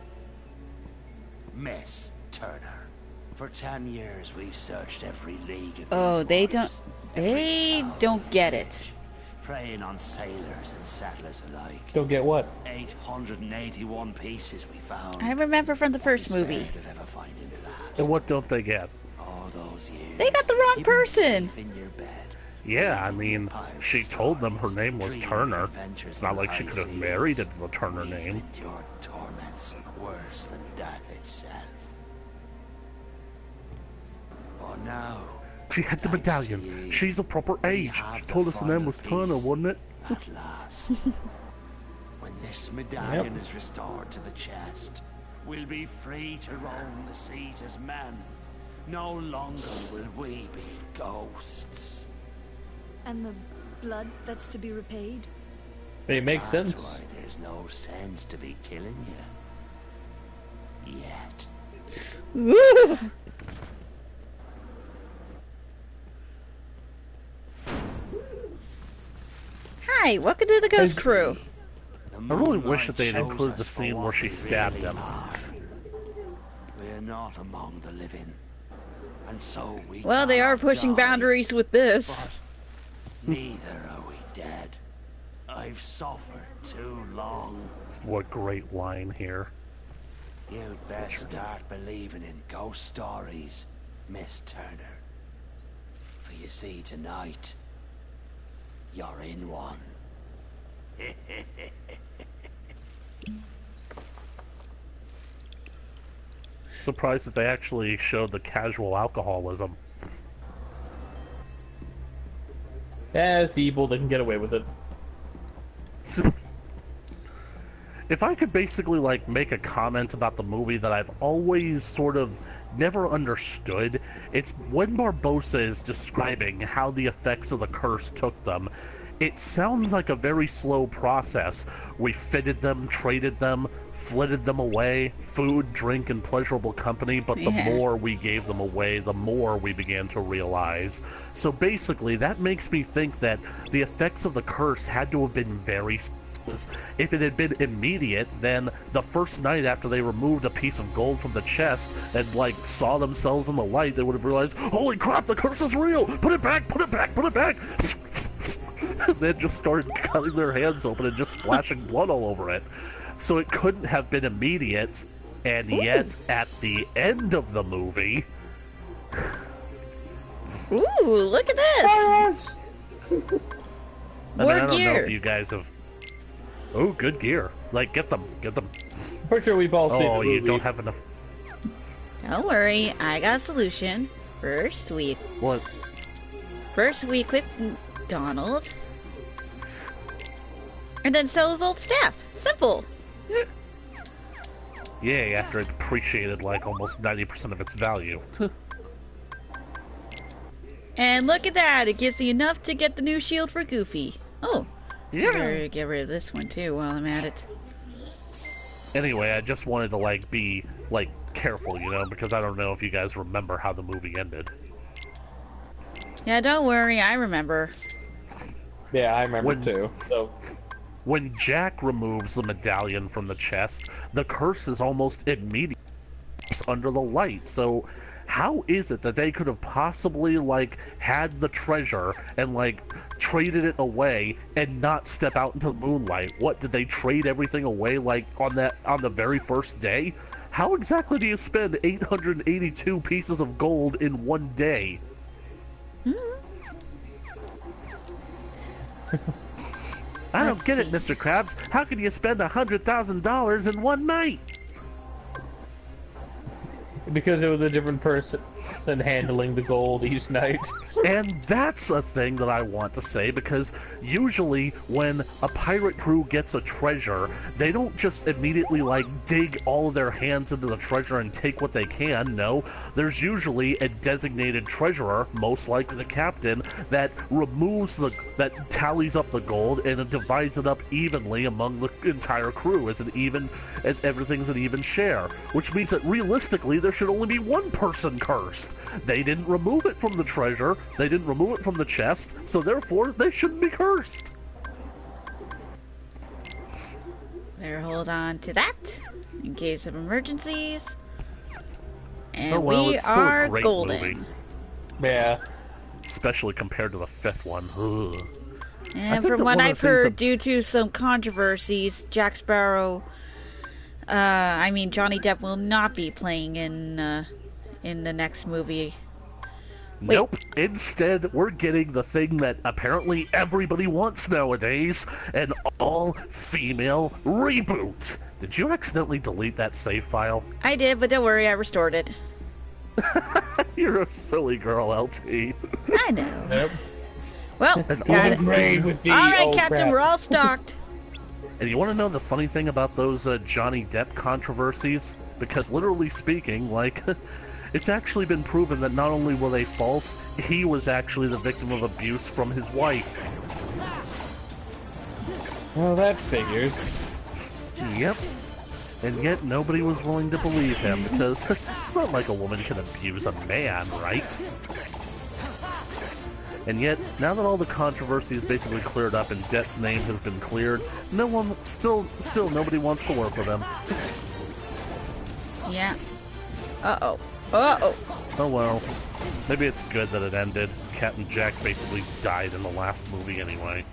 Miss Turner, for 10 years we've searched every league of Oh, these they waters, don't... every They town don't and get it. village, preying on sailors and settlers alike. Don't get what? 881 pieces we found. I remember from the first movie. Despaired of ever finding the last. And what don't they get? All those years, They got the wrong you've been person. safe in your bed. Yeah, I mean, she told them her name was Turner. It's not like she could have married into the Turner name. Endured torments worse than death itself. But now, She had the thanks to medallion. you, She's a proper we age. have the Told us the name final was Turner, piece wasn't it? At last. When this medallion is restored to the chest, we'll be free to roam the seas as men. No longer will we be ghosts. And the blood that's to be repaid? It makes That's sense. why there's no sense to be killing you. Yet. Woo! Hi, welcome to the Ghost Crew. I really wish that they'd include the scene where she stabbed him. We're not among the living. And so we Well, they are cannot pushing die, boundaries with this. but neither are we dead. I've suffered too long. What great line here. You'd best start believing in ghost stories, Miss Turner. For you see, tonight, you're in one. Surprised that they actually showed the casual alcoholism. Yeah, it's evil. They can get away with it. if I could basically, like, make a comment about the movie that I've always sort of never understood, it's when Barbossa is describing how the effects of the curse took them. It sounds like a very slow process. We fitted them, traded them, flitted them away, food, drink, and pleasurable company, but the more we gave them away, the more we began to realize. So basically, that makes me think that the effects of the curse had to have been very slow. If it had been immediate, then the first night after they removed a piece of gold from the chest and, like, saw themselves in the light, they would have realized, holy crap, the curse is real! Put it back, put it back, put it back! And then just started cutting their hands open and just splashing blood all over it. So it couldn't have been immediate, and yet, at the end of the movie... Ooh, look at this! I don't know if you guys have... Oh, good gear. Like, get them, get them. Pretty sure we've all seen the movie. You don't have enough... Don't worry, I got a solution. First we equip Donald. And then sell his old staff. Simple. Yay, after it depreciated like almost 90% of its value. And look at that, it gives me enough to get the new shield for Goofy. Oh, yeah. Better get rid of this one too while I'm at it. Anyway, I just wanted to, like, be, like, careful, you know, because I don't know if you guys remember how the movie ended. Yeah, don't worry, I remember. Yeah, I remember too, so... When Jack removes the medallion from the chest, the curse is almost immediate under the light, so how is it that they could have possibly, like, had the treasure and, like, traded it away and not step out into the moonlight? What, did they trade everything away, like, on the very first day? How exactly do you spend 882 pieces of gold in one day? I don't get it, Mr. Krabs. How can you spend $100,000 in one night? Because it was a different person handling the gold each night. And that's a thing that I want to say, because usually when a pirate crew gets a treasure, they don't just immediately, like, dig all of their hands into the treasure and take what they can. No, there's usually a designated treasurer, most likely the captain, that tallies up the gold and it divides it up evenly among the entire crew as everything's an even share. Which means that realistically there should only be one person cursed. They didn't remove it from the treasure, they didn't remove it from the chest, so therefore they shouldn't be cursed. Better hold on to that in case of emergencies. And it's still are a great golden. movie. Yeah. Especially compared to the fifth one. Ugh. And from what I've heard, due to some controversies, Jack Sparrow, Johnny Depp will not be playing in the next movie. Wait. Nope. Instead, we're getting the thing that apparently everybody wants nowadays, an all-female reboot. Did you accidentally delete that save file? I did, but don't worry, I restored it. You're a silly girl, LT. I know. Yep. Well, got it. Alright, Captain, we're all stocked. And you want to know the funny thing about those Johnny Depp controversies? Because literally speaking, like, it's actually been proven that not only were they false, he was actually the victim of abuse from his wife. Well, that figures. Yep. And yet nobody was willing to believe him, because it's not like a woman can abuse a man, right? And yet, now that all the controversy is basically cleared up and Depp's name has been cleared, still nobody wants to work with him. Yeah. Uh-oh. Uh-oh. Oh well. Maybe it's good that it ended. Captain Jack basically died in the last movie anyway.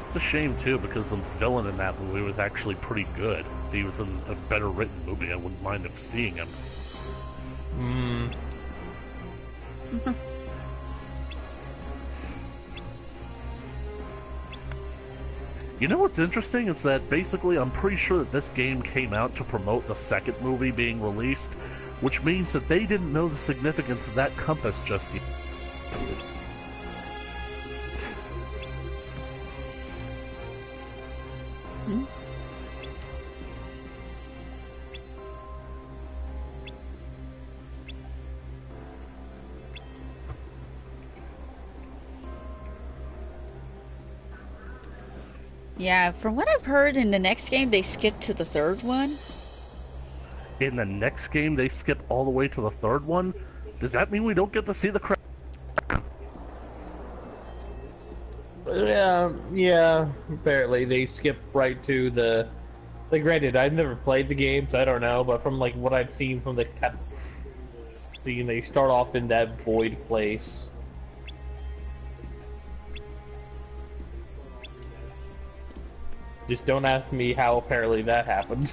It's a shame too, because the villain in that movie was actually pretty good. If he was in a better written movie, I wouldn't mind seeing him. You know what's interesting is that basically I'm pretty sure that this game came out to promote the second movie being released, which means that they didn't know the significance of that compass just yet. Hmm? Yeah, from what I've heard, in the next game they skip to the third one. In the next game, they skip all the way to the third one? Does that mean we don't get to see the crap? Yeah, apparently they skip right to the... Like, granted, I've never played the game, so I don't know, but from, like, what I've seen from the cutscene, they start off in that void place. Just don't ask me how apparently that happened.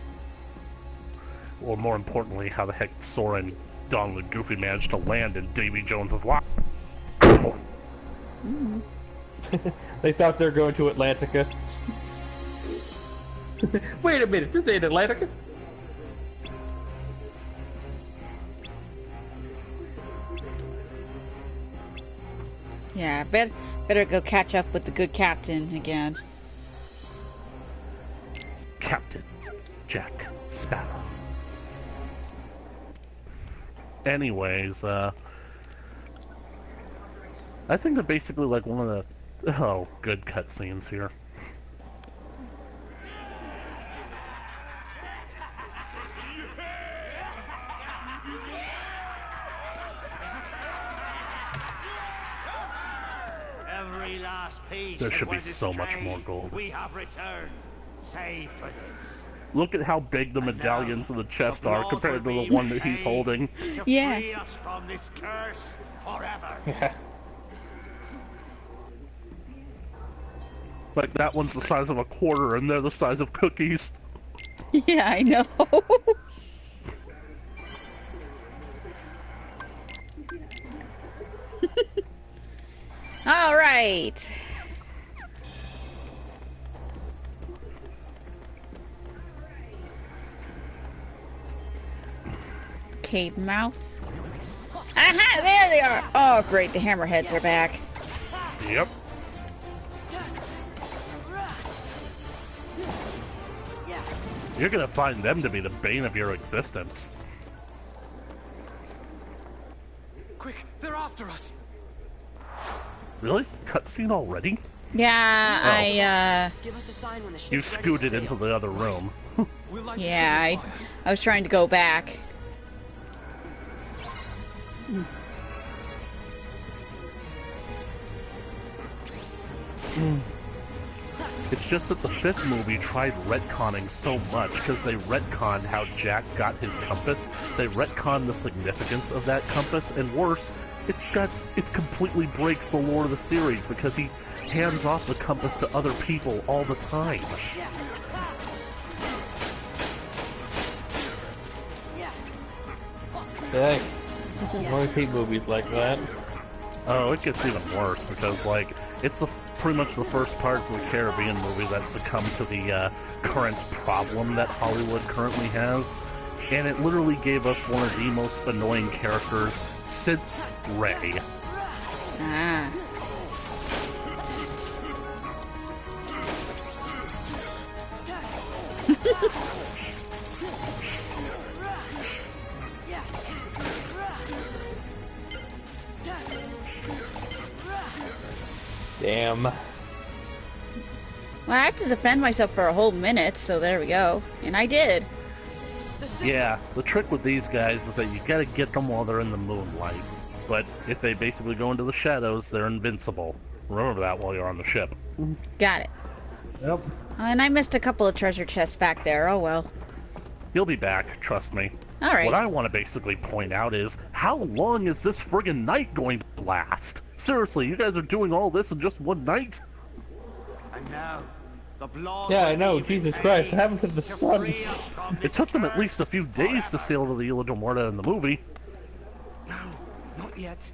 Or more importantly, how the heck Sora and Donald and Goofy managed to land in Davy Jones's lap. Mm. They thought they were going to Atlantica. Wait a minute, this ain't Atlantica? Yeah, better go catch up with the good captain again. Captain Jack Sparrow. Anyways, I think they're basically like one of the good cutscenes here. Every last piece There should of be what is so much trade more gold. We have returned, save for this. Look at how big the medallions in the chest are compared to the one that he's holding. To Yeah. free us from this curse forever. Like, that one's the size of a quarter and they're the size of cookies. Yeah, I know. All right. Cave mouth. Aha! There they are. Oh, great! The hammerheads are back. Yep. You're gonna find them to be the bane of your existence. Quick, they're after us. Really? Cutscene already? Yeah, Oh. Give us a sign when the ship's You ready to scooted sail. into the other room. We'll light the Yeah, city on fire. I was trying to go back. It's just that the fifth movie tried retconning so much because they retconned how Jack got his compass. They retconned the significance of that compass, and worse, it completely breaks the lore of the series because he hands off the compass to other people all the time. Dang. I always hate movies like that. Oh, it gets even worse because, like, it's pretty much the first parts of the Caribbean movie that succumb to the current problem that Hollywood currently has. And it literally gave us one of the most annoying characters since Rey. Ah. Damn. Well, I had to defend myself for a whole minute, so there we go. And I did. Yeah, the trick with these guys is that you gotta get them while they're in the moonlight. But if they basically go into the shadows, they're invincible. Remember that while you're on the ship. Got it. Yep. And I missed a couple of treasure chests back there. Oh well. He'll be back, trust me. Alright. What I want to basically point out is, how long is this friggin' night going to last? Seriously, you guys are doing all this in just one night? And now, the blood Yeah, I will know, be Jesus repaid Christ, what happened to the to sun? free us from It this took them at least a few curse days to forever. sail to the Isla de Muerta in the movie. No, not yet.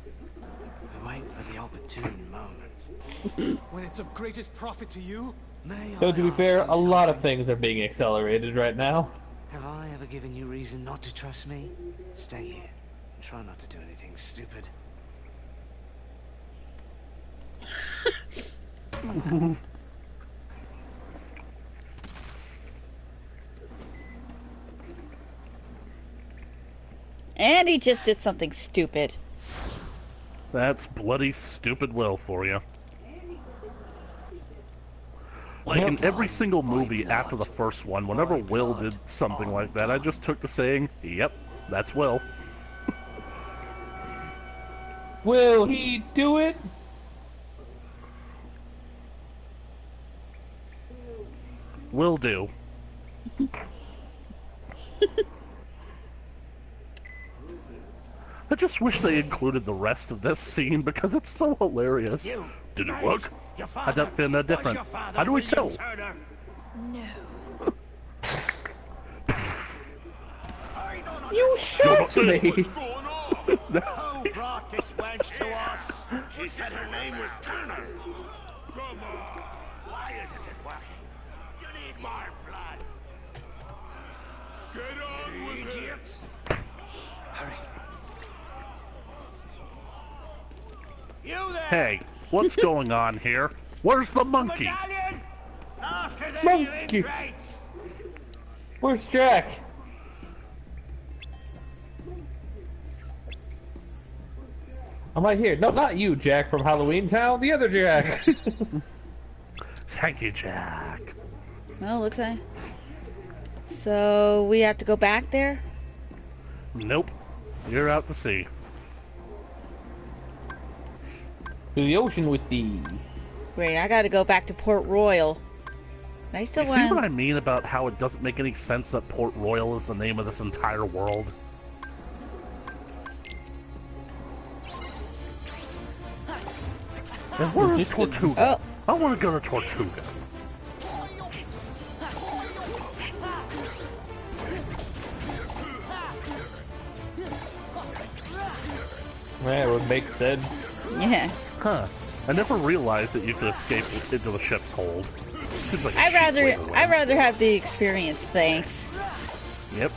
I wait for the opportune moment. When it's of greatest profit to you? May Though I to be ask fair, you a lot of something? things are being accelerated right now. Have I ever given you reason not to trust me? Stay here. Try not to do anything stupid. And he just did something stupid. That's bloody stupid Will for you. Like in every single movie after the first one, whenever Will did something like that, I just took to saying, yep, that's Will. Will he do it? Will do. I just wish they included the rest of this scene because it's so hilarious. Did it work? I don't feel no different. How do we tell? No. You shot me! Who brought this wench to us? She said her name was Turner. Come on. Why isn't it working? You need more blood. Get on with it. Hurry. You there? Hey, what's going on here? Where's the monkey? Medallion? After them, Monkey. you ingrates. Where's Jack? I'm right here. No, not you, Jack from Halloween Town. The other Jack. Thank you, Jack. Well, looks like. So we have to go back there? Nope. You're out to sea. To the ocean with thee. Wait, I gotta go back to Port Royal. I still You see what want. I mean about how it doesn't make any sense that Port Royal is the name of this entire world? And where is Tortuga? Oh. I want to go to Tortuga. Yeah, it would make sense. Yeah. Huh. I never realized that you could escape into the ship's hold. Seems like a I'd cheap way to win. rather have the experience, thanks. Yep.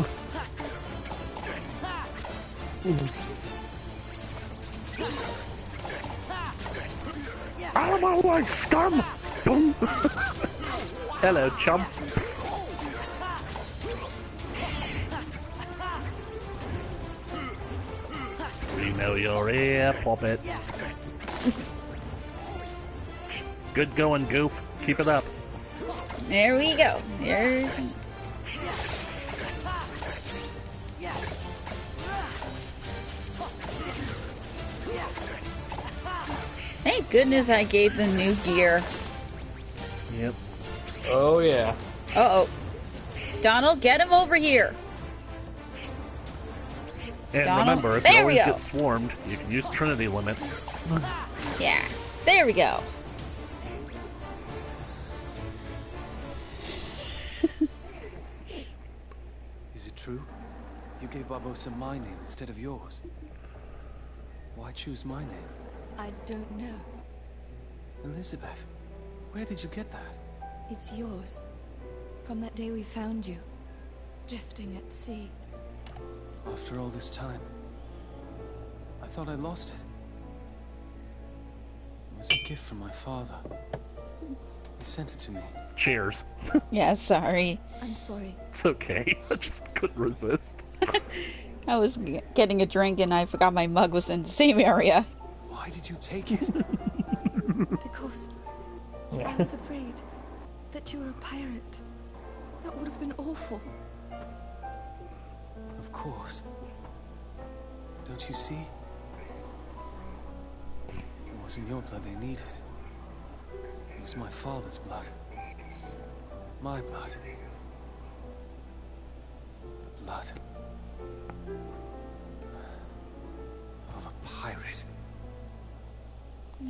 Out of my way, scum! Boom! Hello, chum. We know you're here, puppet. Good going, Goof. Keep it up. There we go. There's. Thank goodness I gave them new gear. Yep. Oh, yeah. Uh-oh. Donald, get him over here. And Donald? remember, if There you we always go. get swarmed, you can use Trinity Limit. Yeah. There we go. Is it true? You gave Barbosa my name instead of yours. Why choose my name? I don't know. Elizabeth, where did you get that? It's yours. From that day we found you. Drifting at sea. After all this time, I thought I lost it. It was a gift from my father. He sent it to me. Cheers. Yeah, sorry. I'm sorry. It's okay. I just couldn't resist. I was getting a drink and I forgot my mug was in the same area. Why did you take it? Because I was afraid that you were a pirate. That would have been awful. Of course. Don't you see? It wasn't your blood they needed. It was my father's blood. My blood. The blood of a pirate.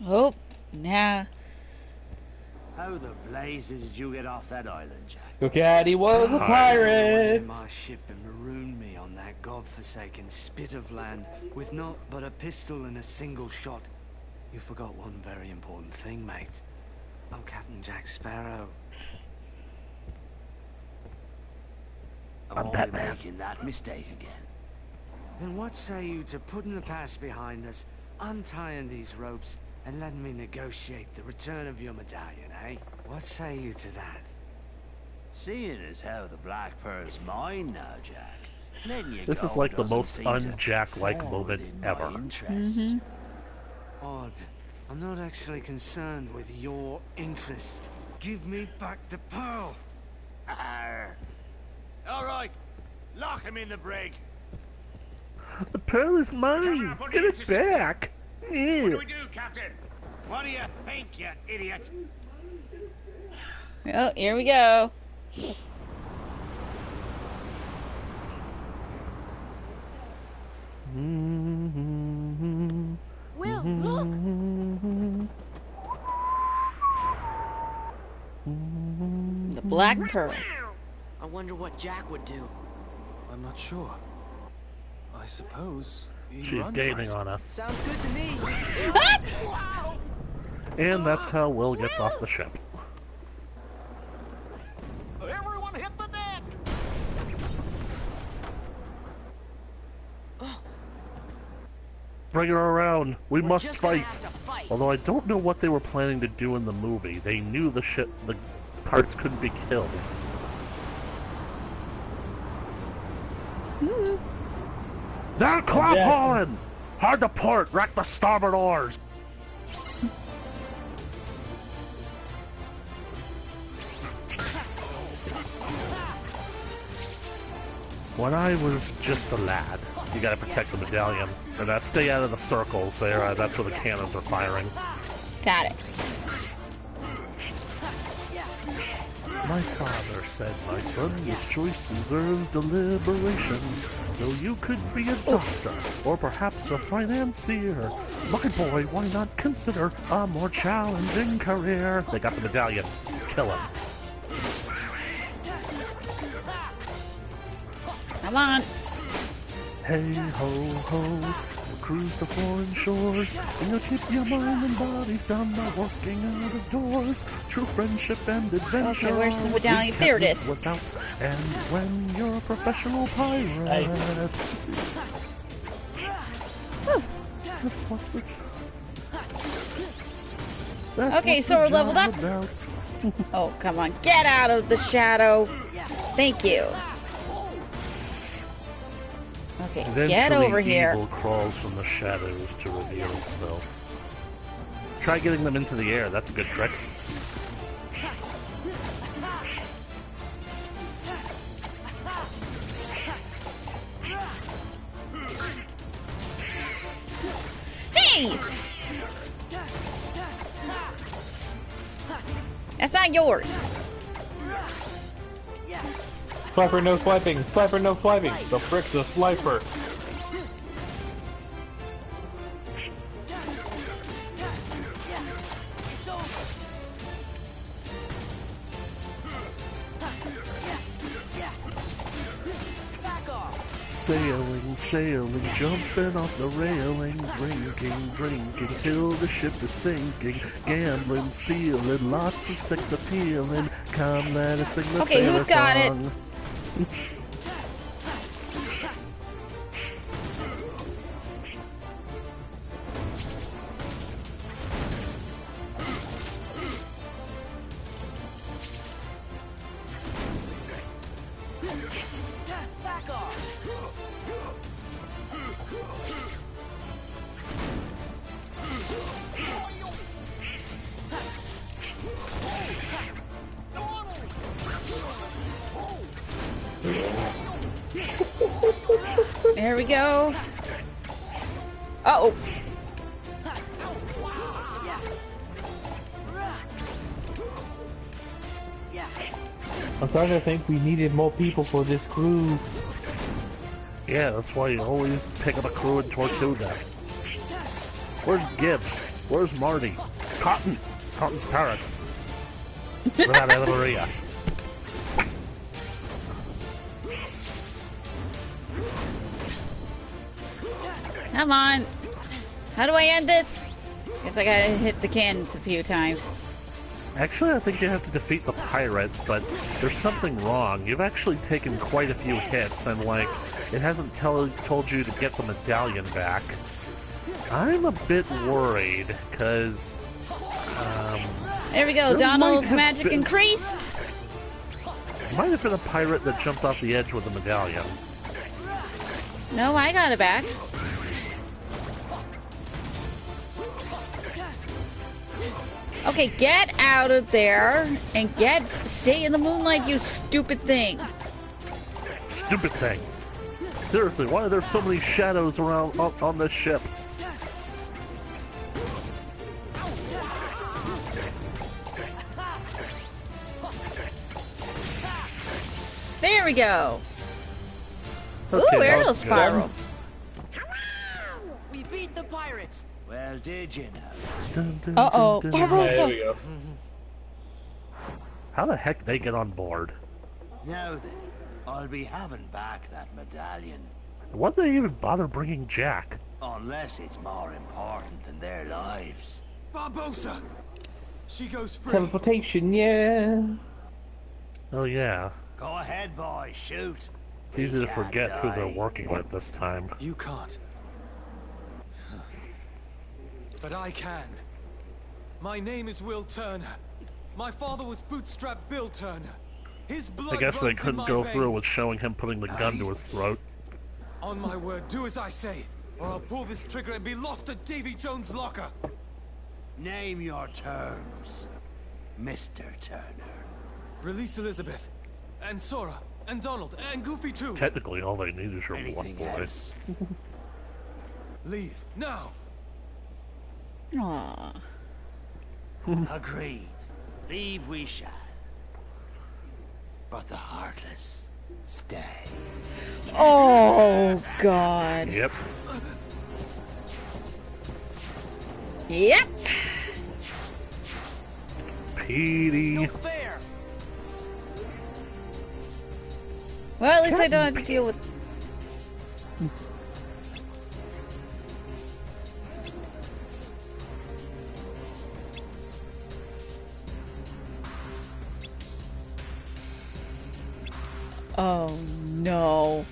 Oh, nah. How the blazes did you get off that island, Jack? Your caddy was a pirate. My ship and marooned me on that godforsaken spit of land with naught but a pistol and a single shot. You forgot one very important thing, mate. I'm Captain Jack Sparrow. I'm only making that mistake again. Then what say you to putting the past behind us, untying these ropes, and letting me negotiate the return of your medallion, eh? What say you to that? Seeing as how the Black Pearl's mine now, Jack, Letting you This go is like the doesn't most seem to un-Jack-like fall moment within my ever. interest. Odd. I'm not actually concerned with your interest. Give me back the pearl. Arr. All right, lock him in the brig. The pearl is mine! Get it back! What do Yeah. we do, Captain? What do you think, you idiot? Oh, here we go. Will, look! The Black Pearl. I wonder what Jack would do. I'm not sure. I suppose he'd She's run for gaining it. on us. Sounds good to me. And that's how Will gets off the ship. Everyone hit the deck! Bring her around. We We're must just gonna fight. have to fight. Although I don't know what they were planning to do in the movie. They knew the parts couldn't be killed. They're clap hauling! Hard to port! Rack the starboard oars! When I was just a lad, you gotta protect the medallion. And stay out of the circles there, that's where the cannons are firing. Got it. My father said, my son, this choice deserves deliberation. Though you could be a doctor, or perhaps a financier. My boy, why not consider a more challenging career? They got the medallion. Kill him. Come on. Hey ho ho, we'll cruise the foreign shores, and you'll keep your mind and body sound by working out of doors. True friendship and adventure. Okay, where's the we medallion? can't There it live is. Without. And when you're a professional pirate, Nice. that's what's the. That's Okay, what so the we're leveled up. job's about. Oh, come on. Get out of the shadow. Thank you. Okay, Eventually, get over here. evil crawls from the shadows to reveal itself. Try getting them into the air. That's a good trick. Hey! That's not yours. Swiper, no swiping. Swiper, no swiping. The frick's a sliper. Sailing, sailing, jumping off the railing, drinking, drinking, till the ship is sinking, gambling, stealing, lots of sex appealing. Come, let us sing the Okay, sailor who's got it? song. Back off. There we go. Uh-oh. I'm starting to think we needed more people for this crew. Yeah, that's why you always pick up a crew in Tortuga. Where's Gibbs? Where's Marty? Cotton! Cotton's parrot. Renata Maria. Come on. How do I end this? Guess I gotta hit the cannons a few times. Actually, I think you have to defeat the pirates, but there's something wrong. You've actually taken quite a few hits, and, like, it hasn't told you to get the medallion back. I'm a bit worried, because, There we go. there Donald's might have magic been- increased. might have been a pirate that jumped off the edge with the medallion. No, I got it back. Okay, get out of there and stay in the moonlight, you stupid thing. Stupid thing. Seriously, why are there so many shadows around on this ship? There we go. Okay, Ooh, aerial that's good. spiral. We beat the pirates. Well, did you know? Dun, dun, Uh-oh, dun, dun. Barbossa. There we go. How the heck they get on board? Now then, I'll be having back that medallion. Why did they even bother bringing Jack? Unless it's more important than their lives. Barbossa! She goes free. Teleportation, yeah. Oh yeah. Go ahead, boy, shoot. It's easy to forget who they're working with this time. You can't. But I can. My name is Will Turner. My father was Bootstrap Bill Turner. His blood I guess they runs in couldn't my go through veins. with showing him putting the gun to his throat. On my word, do as I say, or I'll pull this trigger and be lost at Davy Jones' locker. Name your terms, Mr. Turner. Release Elizabeth, and Sora, and Donald, and Goofy too. Technically, all they need is your one Anything boy. else? Leave, now! Aww. Agreed. Leave we shall. But the heartless stay. Oh, God. Yep. Yep. Petey. No fair. Well, at least I don't have to deal with... Oh, no.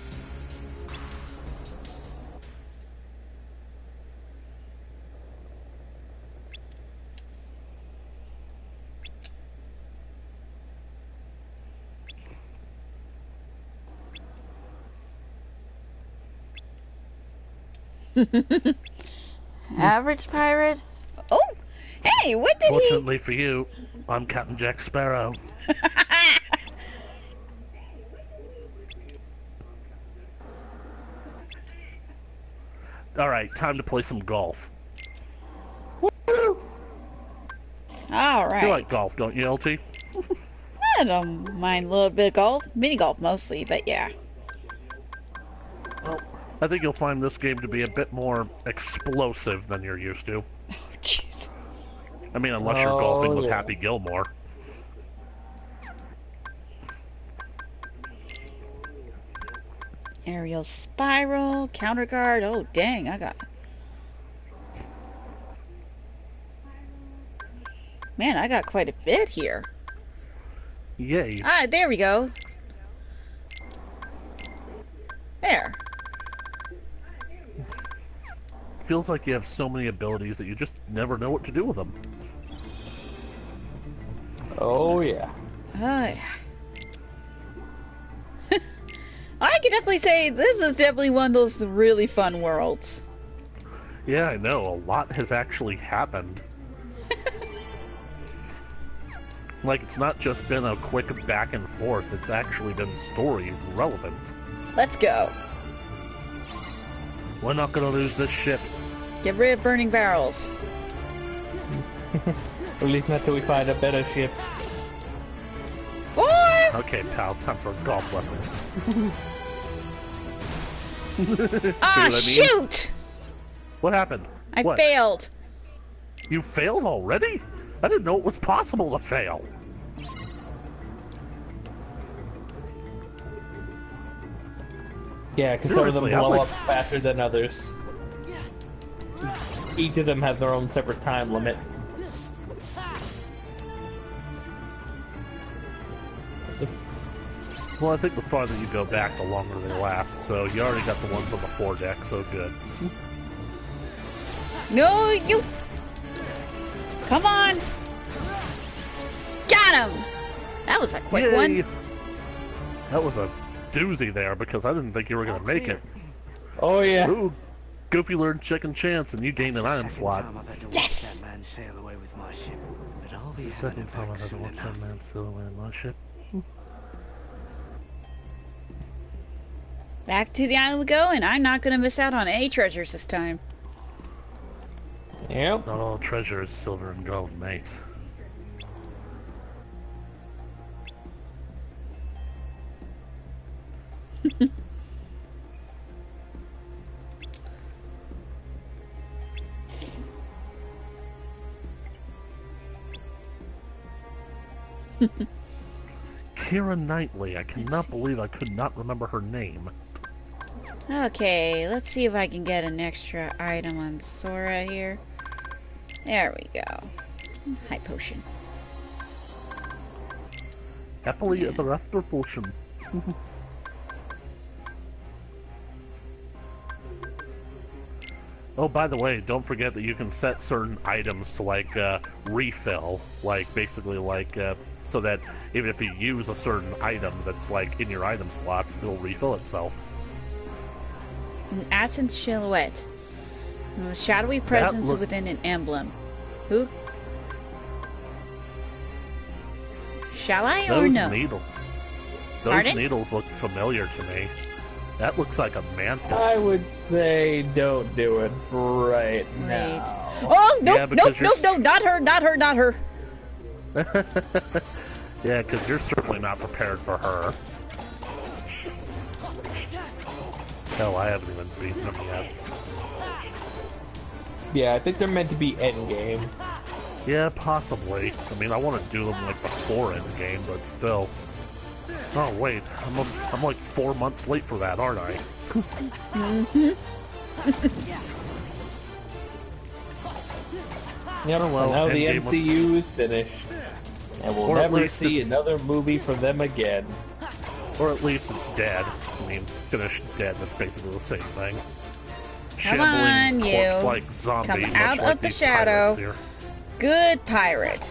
Average pirate? Oh, hey, what did Fortunately for you, I'm Captain Jack Sparrow. Alright, time to play some golf. All right. You like golf, don't you, LT? I don't mind a little bit of golf. Mini golf mostly, but yeah. Well, I think you'll find this game to be a bit more explosive than you're used to. Oh, jeez. I mean, unless you're golfing with yeah. Happy Gilmore. Aerial spiral, counter guard. Oh, dang, I got... Man, I got quite a bit here. Yay. Ah, there we go. There. Feels like you have so many abilities that you just never know what to do with them. Oh, yeah. Oh, yeah. I can definitely say this is definitely one of those really fun worlds. Yeah, I know. A lot has actually happened. Like, it's not just been a quick back and forth, it's actually been story relevant. Let's go. We're not gonna lose this ship. Get rid of burning barrels. At least not till we find a better ship. Boy! Okay, pal, time for a golf lesson. Ah, what I mean? shoot! What happened? I What? failed. You failed already? I didn't know it was possible to fail. Yeah, because some of them Seriously, I'm blow like- up faster than others. Each of them have their own separate time limit. Well, I think the farther you go back, the longer they last, so you already got the ones on the foredeck, so good. No, you... Come on! Got him! That was a quick Yay! one. That was a doozy there, because I didn't think you were going to make it. Oh yeah. Ooh, Goofy learned second chance, and you gain an item slot. Time I've had to watch that man sail away with my ship, but I'll be It's the having second it time back I've had to soon watch that enough. man sail away in my ship. Back to the island we go, and I'm not gonna miss out on any treasures this time. Yep. Not all treasure is silver and gold, mate. Keira Knightley. I cannot believe I could not remember her name. Okay, let's see if I can get an extra item on Sora here. There we go. High potion. Happily ever after potion. Oh, by the way, don't forget that you can set certain items to, like, refill. Like, basically, like, so that even if you use a certain item that's, like, in your item slots, it'll refill itself. An absent silhouette. A shadowy presence within an emblem. Who? Shall I or no? Those needles look familiar to me. That looks like a mantis. I would say don't do it right now. Oh, no, Yeah, because no, not her, not her, not her. Yeah, because you're certainly not prepared for her. Hell, I haven't even beaten them yet. Yeah, I think they're meant to be endgame. Yeah, possibly. I mean, I want to do them like before endgame, but still. Oh wait, I'm like 4 months late for that, aren't I? Yeah, well, now the MCU is finished, and we'll never see another movie from them again. Or at least it's dead. I mean, finished dead, that's basically the same thing. Come on, you. Corpse-like zombie, Come much out like of the these shadow. pirates here. Good pirate.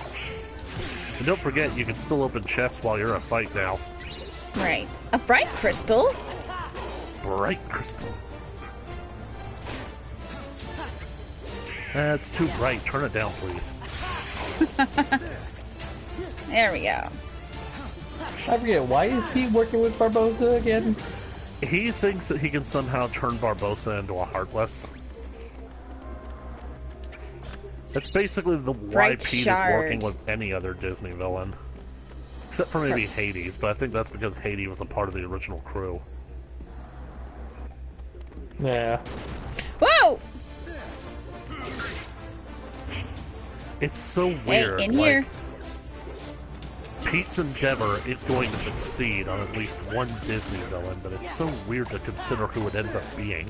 And don't forget, you can still open chests while you're in a fight now. Right. A bright crystal? Bright crystal. That's too bright. Turn it down, please. There we go. I forget, why is he working with Barbossa again? He thinks that he can somehow turn Barbossa into a Heartless. That's basically the why Pete is working with any other Disney villain. Except for maybe Hades, but I think that's because Hades was a part of the original crew. Yeah. Whoa! It's so weird. Hey, in here. Pete's endeavor is going to succeed on at least one Disney villain, but it's so weird to consider who it ends up being.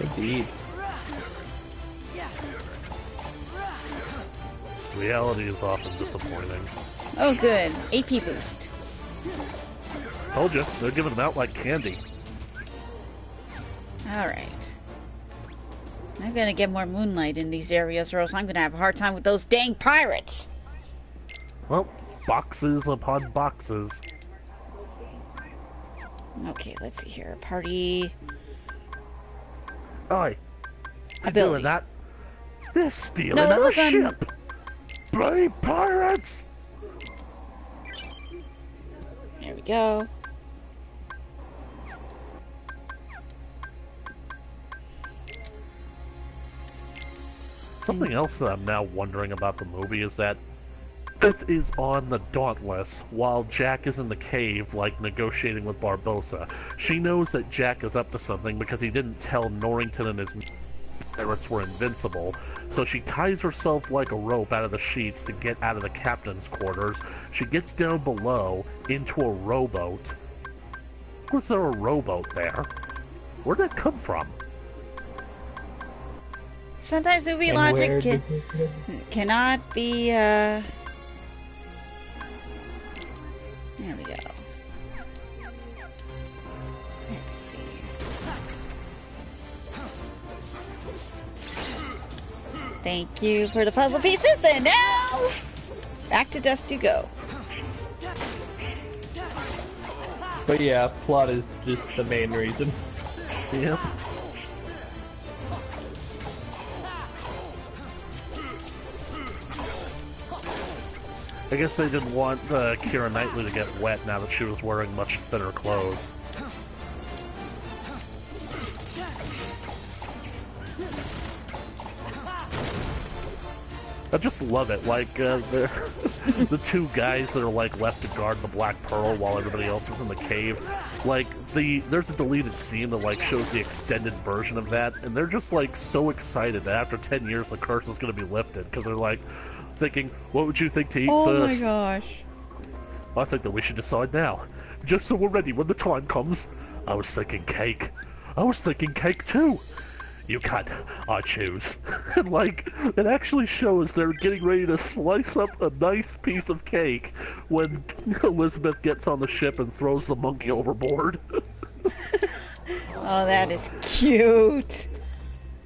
Indeed. Reality is often disappointing. Oh, good. AP boost. Told you, they're giving them out like candy. Alright. I'm gonna get more moonlight in these areas, or else I'm gonna have a hard time with those dang pirates. Well, boxes upon boxes. Okay, let's see here. Party. Oi. You're Ability. doing that. They're stealing No, it our was on- ship! Bloody pirates! There we go. Something else that I'm now wondering about the movie is that Beth is on the Dauntless while Jack is in the cave, like, negotiating with Barbossa. She knows that Jack is up to something because he didn't tell Norrington and his pirates were invincible, so she ties herself like a rope out of the sheets to get out of the captain's quarters. She gets down below into a rowboat. Was there a rowboat there? Where'd that come from? Sometimes movie And logic where cannot be, There we go. Let's see. Thank you for the puzzle pieces, and now back to dust you go. But yeah, plot is just the main reason. Yep. I guess they didn't want Keira Knightley to get wet now that she was wearing much thinner clothes. I just love it, like, the two guys that are, like, left to guard the Black Pearl while everybody else is in the cave. Like, there's a deleted scene that, like, shows the extended version of that, and they're just, like, so excited that after 10 years the curse is gonna be lifted, because they're, like, thinking, what would you think to eat first? Oh my gosh. I think that we should decide now, just so we're ready when the time comes. I was thinking cake. I was thinking cake, too. You cut, I choose. And, like, it actually shows they're getting ready to slice up a nice piece of cake when Elizabeth gets on the ship and throws the monkey overboard. Oh, that is cute.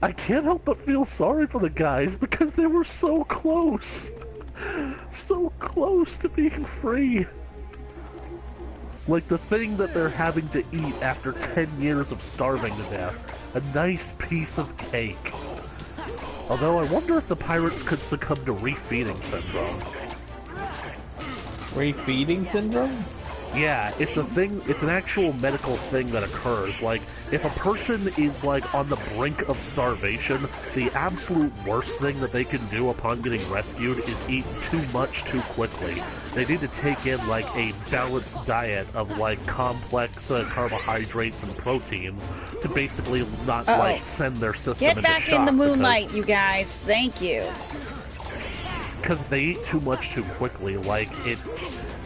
I can't help but feel sorry for the guys because they were so close. So close to being free. Like the thing that they're having to eat after 10 years of starving to death. A nice piece of cake. Although I wonder if the pirates could succumb to refeeding syndrome. Refeeding syndrome? Yeah, it's a thing, it's an actual medical thing that occurs. Like, if a person is, like, on the brink of starvation, the absolute worst thing that they can do upon getting rescued is eat too much too quickly. They need to take in, like, a balanced diet of, like, complex carbohydrates and proteins to basically not, like, send their system into shock. Get back in the moonlight, you guys. Thank you. Because they eat too much too quickly, like, it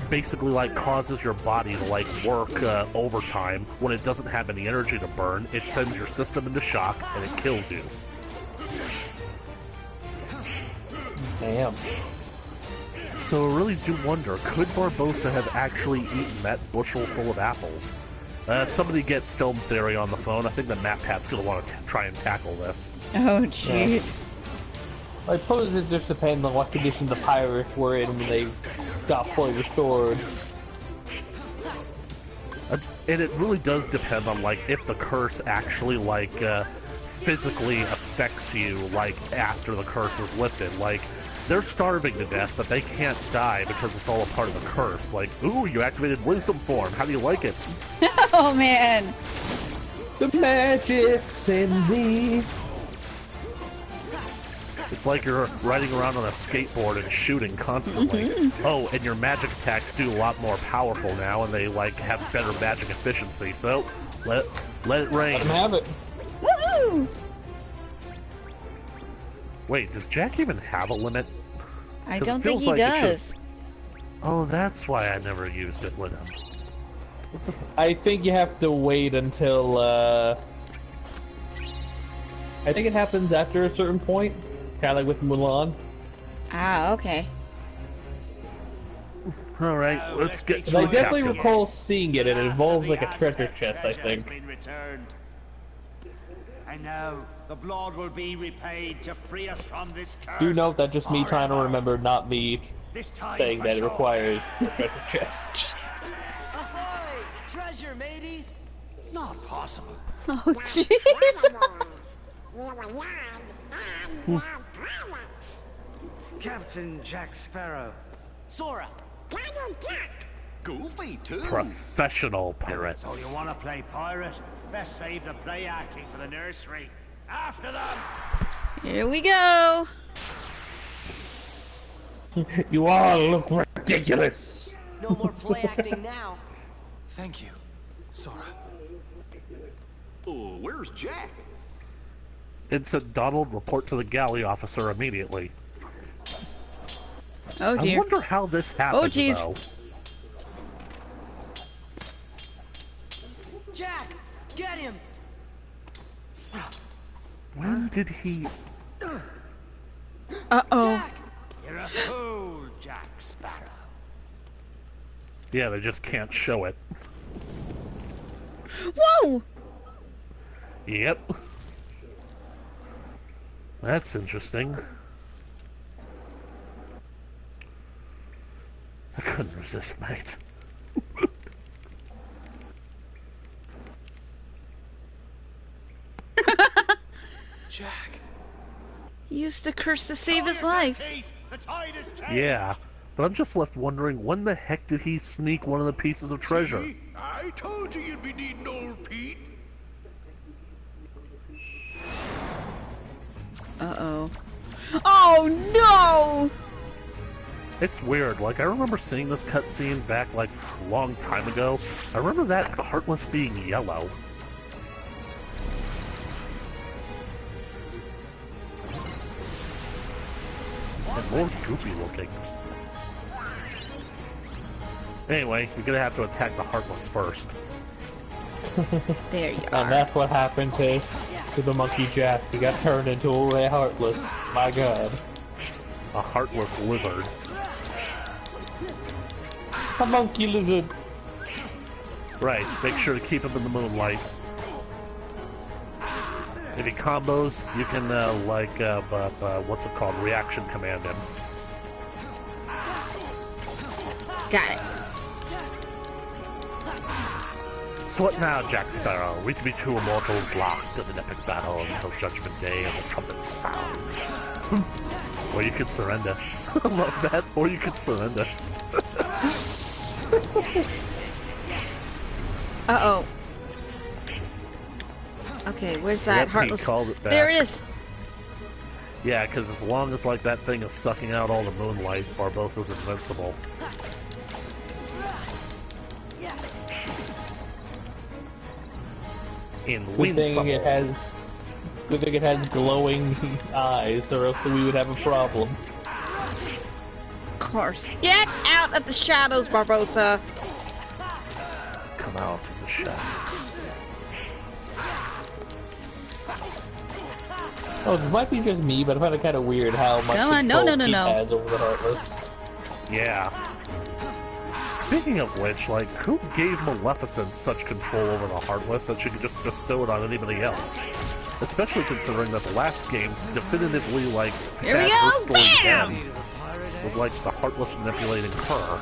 basically, like, causes your body to, like, work overtime when it doesn't have any energy to burn. It sends your system into shock, and it kills you. Damn. So I really do wonder, could Barbossa have actually eaten that bushel full of apples? Somebody get film theory on the phone. I think the MatPat's going to want to try and tackle this. Oh, jeez. I suppose it just depends on what condition the pirates were in when they got fully restored. And it really does depend on, like, if the curse actually, like, physically affects you, like, after the curse is lifted. Like, they're starving to death, but they can't die because it's all a part of the curse. Like, ooh, you activated wisdom form. How do you like it? Oh, man. The magic's in me. It's like you're riding around on a skateboard and shooting constantly. Oh, and your magic attacks do a lot more powerful now, and they, like, have better magic efficiency, so let it rain. Let them have it. Woohoo! Wait, does Jack even have a limit? I don't think he does. Oh, that's why I never used it with him. I think you have to wait until, I think it happens after a certain point. Kind of like with Mulan. Ah, okay. Alright, let's get to I the definitely captain. recall seeing it. It involves like a treasure chest, I think. And now the blood will be repaid to free us from this curse. Do note that just me trying to remember, not me This time saying for that it sure. requires a treasure chest. Ahoy! Treasure, mateys! Not possible. Oh, jeez. Captain Jack Sparrow. Sora! Goofy, too. Professional So pirates. you want to play pirate? Best save the play acting for the nursery. After them! Here we go. You all look ridiculous. No more play acting now. Thank you, Sora. Oh, where's Jack? It said, Donald, report to the galley officer immediately. Oh, I dear. wonder how this happened, Oh, jeez. though. Jack! Get him! When did he... Uh-oh. Jack! You're a fool, Jack Sparrow. Yeah, they just can't show it. Whoa! Yep. That's interesting. I couldn't resist, mate. used the curse to save his life. Yeah, but I'm just left wondering, when the heck did he sneak one of the pieces of treasure? See? I told you you'd be needing old Pete. Uh-oh. Oh, no! It's weird, like, I remember seeing this cutscene back, like, a long time ago. I remember that Heartless being yellow. And more goofy looking. Anyway, you're gonna have to attack the Heartless first. There you are. And that's what happened to the Monkey Jack. He got turned into a Heartless. My god. A Heartless lizard. A monkey lizard. Right, make sure to keep him in the moonlight. If he combos, you can, what's it called? Reaction command him. Got it. So what now, Jack Sparrow? We to be two immortals locked in an epic battle until Judgment Day and the trumpets sound. Or you could surrender. I love that. Or you could surrender. Uh-oh. Okay, where's that Yep, he Heartless? called it back. There it is. Yeah, because as long as like that thing is sucking out all the moonlight, Barbossa's invincible. Good thing it has glowing eyes, or else we would have a problem. Of course. Get out of the shadows, Barbossa. Come out of the shadows. Oh, it might be just me, but I find it kind of weird how much Come on, control no. he has over the Heartless. Yeah. Speaking of which, like, who gave Maleficent such control over the Heartless that she could just bestow it on anybody else? Especially considering that the last game definitively, like, Here we had go, her story bam! end with, like, the Heartless manipulating her.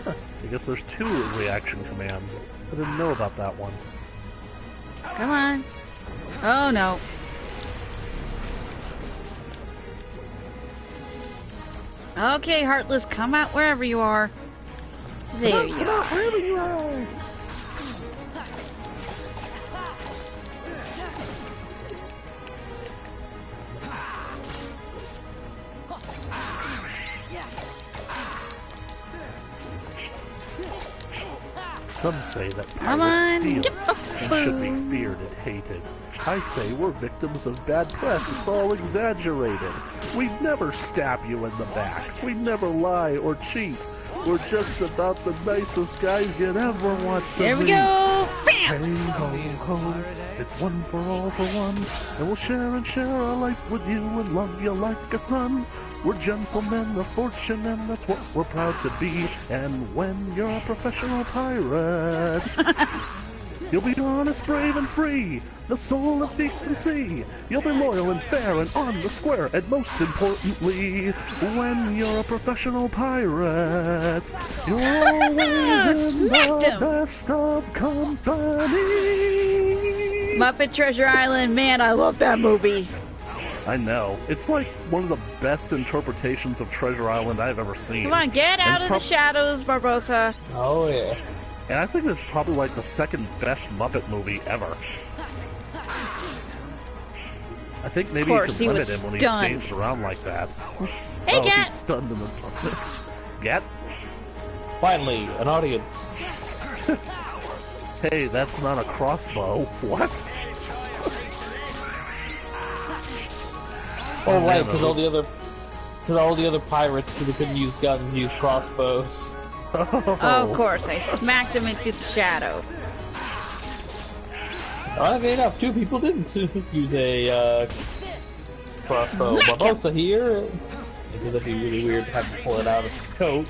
I guess there's two reaction commands. I didn't know about that one. Come on. Oh, no. Okay, Heartless, come out wherever you are. There you are. Wherever you are! Some say that Come pirates on, steal get the and should be food. feared and hated. I say we're victims of bad press. It's all exaggerated. We'd never stab you in the back. We'd never lie or cheat. We're just about the nicest guys you'd ever want to Here we meet. go. Bam! Hey ho ho, it's one for all for one, and we'll share our life with you and love you like a son. We're gentlemen of fortune, and that's what we're proud to be. And when you're a professional pirate, you'll be honest, brave, and free, the soul of decency. You'll be loyal and fair and on the square, and most importantly, when you're a professional pirate, you're always in the best of company. Muppet Treasure Island, man, I love that movie. I know. It's like one of the best interpretations of Treasure Island I've ever seen. Come on, get out of the shadows, Barbossa. Oh, yeah. And I think it's probably like the second best Muppet movie ever. I think maybe you course, can he limit was him when stunned. he's dazed around like that. Hey, oh, Gat! he's stunned in the darkness. Gat? Finally, an audience. Hey, that's not a crossbow. What? Oh, right, because all the other pirates who couldn't use guns used crossbows. Oh, of course, I smacked him into the shadow. Oddly enough, two people didn't use a crossbow. Barbossa here. It'd be really weird to have to pull it out of his coat.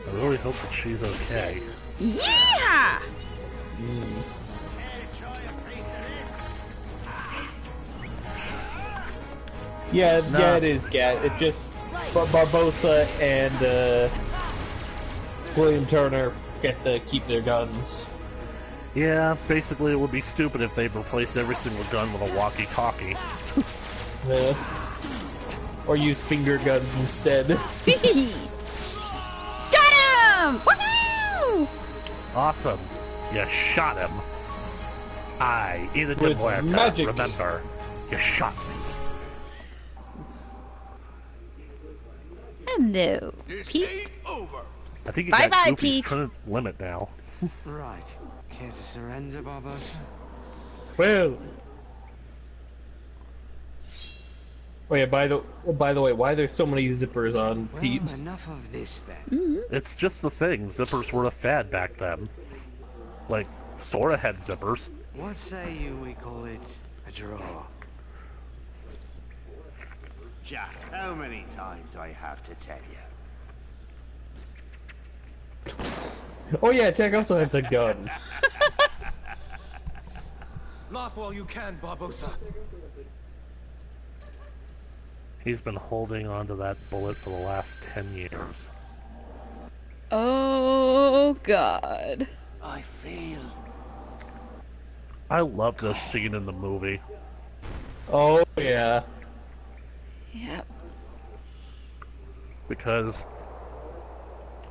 I really hope that she's okay. Yeah! Yeah, it is, Gat. It just Barbossa and William Turner get to keep their guns. Yeah, basically it would be stupid if they replaced every single gun with a walkie-talkie. Or use finger guns instead. Got him! Woohoo! Awesome. You shot him. I, Ida de With Muerta, magic. remember, you shot me. Hello, This Pete. ain't over. I think you Bye-bye, got Goofy's Pete. current limit now. Right. Care to surrender, Barbosa? Well. Oh yeah. By the way, why are there so many zippers on Well, Pete? enough of this then. It's just the thing. Zippers were a fad back then. Like, Sora had zippers. What say you we call it a draw? Jack, how many times do I have to tell you? Oh yeah, Jack also has a gun. Laugh while you can, Barbosa. He's been holding onto that bullet for the last 10 years. Oh, God. I feel. I love this scene in the movie. Oh yeah. Yep. Because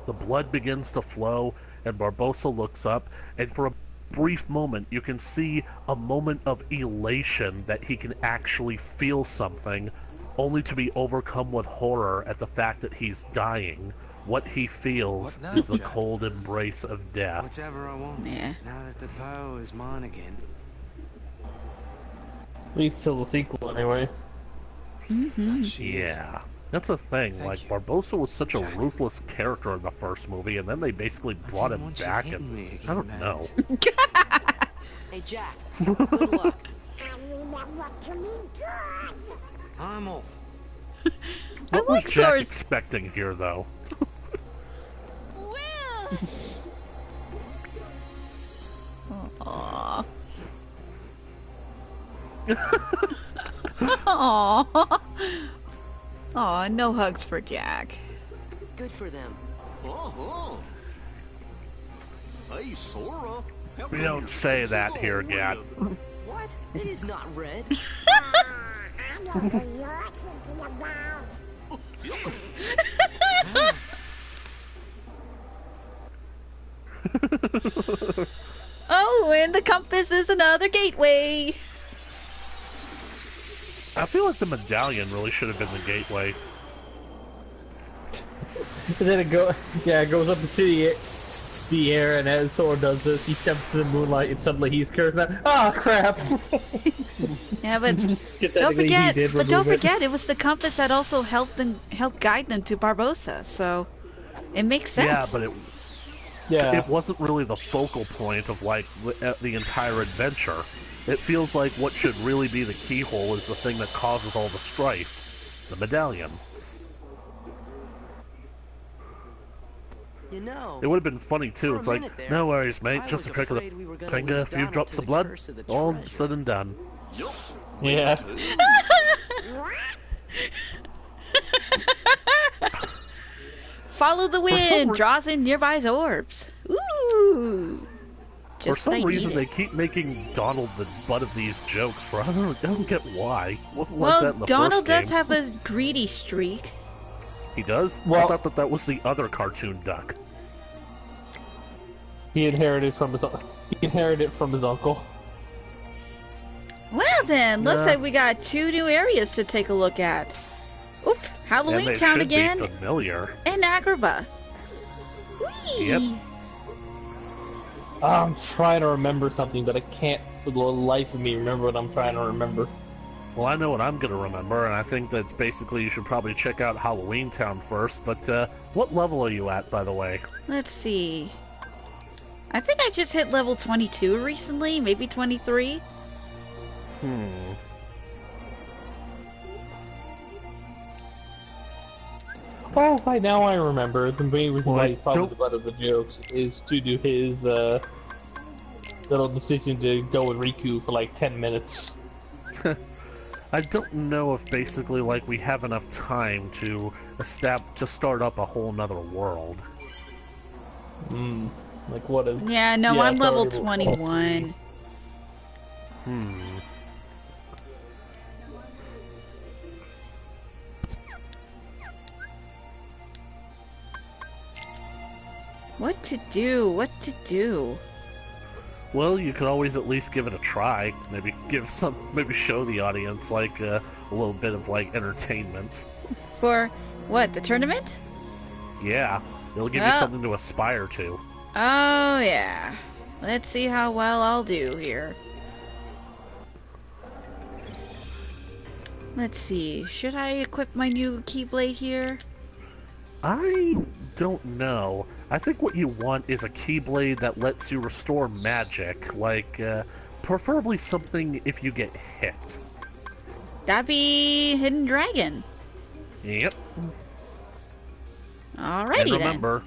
the blood begins to flow and Barbosa looks up, and for a brief moment you can see a moment of elation that he can actually feel something, only to be overcome with horror at the fact that he's dying. What he feels What now, is the Jack? cold embrace of death. Whatever I want. Yeah. Now that the power is mine again. At least till the sequel, anyway. Yeah. That's the thing, Thank like, you. Barbosa was such a Jack. ruthless character in the first movie, and then they basically brought him want you back, hitting and me again, I don't Max. know. Hey, Jack. Good luck. I'm off. I What was like Jack Sora's. expecting here, though? Aww. Aww. Aw, no hugs for Jack. Good for them. Oh, hey, Sora. How We come don't your say face that is here, all Gat. red? What? It is not red. Oh, and the compass is another gateway. I feel like the medallion really should have been the gateway. And then it goes up into the air, and as Sora does this, he steps to the moonlight, and suddenly he's cursed. Ah, crap! Yeah, but don't forget. But don't forget, it was the compass that also helped guide them to Barbosa. So it makes sense. Yeah, but it Yeah. wasn't really the focal point of, like, the entire adventure. It feels like what should really be the keyhole is the thing that causes all the strife. The medallion. You know, It would have been funny, too. For a It's like, minute there, no worries, mate. I Just was a prick of afraid we were the gonna finger, lose a few Donald drops to of the blood, curse of the all treasure. said and done. Yeah. Follow the some wind, re- draws in nearby orbs. Ooh. For Just some like reason, it. they keep making Donald the butt of these jokes. I don't get why. Wasn't like Well, that in the Donald first does game. have a greedy streak. He does? I Well- thought that was the other cartoon duck. He inherited from his uncle. Well then, looks Yeah. like we got 2 new areas to take a look at. Oop, And Halloween they Town should again, be familiar. and Agrabah. Whee! Yep. I'm trying to remember something, but I can't for the life of me remember what I'm trying to remember. Well, I know what I'm gonna remember, and I think that's basically you should probably check out Halloween Town first, but, what level are you at, by the way? Let's see. I think I just hit level 22 recently, maybe 23. Oh, right now I remember. The main reason Well, why I he's probably don't- the butt of the jokes is to do his little decision to go with Riku for like 10 minutes. I don't know if basically, like, we have enough time to start up a whole nother world. Like what is? Yeah, no, I'm it's level already 21. What to do? What to do? Well, you could always at least give it a try. Maybe maybe show the audience like a little bit of like entertainment. For what? The tournament? Yeah, it'll give you something to aspire to. Oh yeah. Let's see how well I'll do here. Let's see. Should I equip my new Keyblade here? I don't know. I think what you want is a Keyblade that lets you restore magic, like preferably something if you get hit. That'd be Hidden Dragon. Yep. Alrighty and then. remember,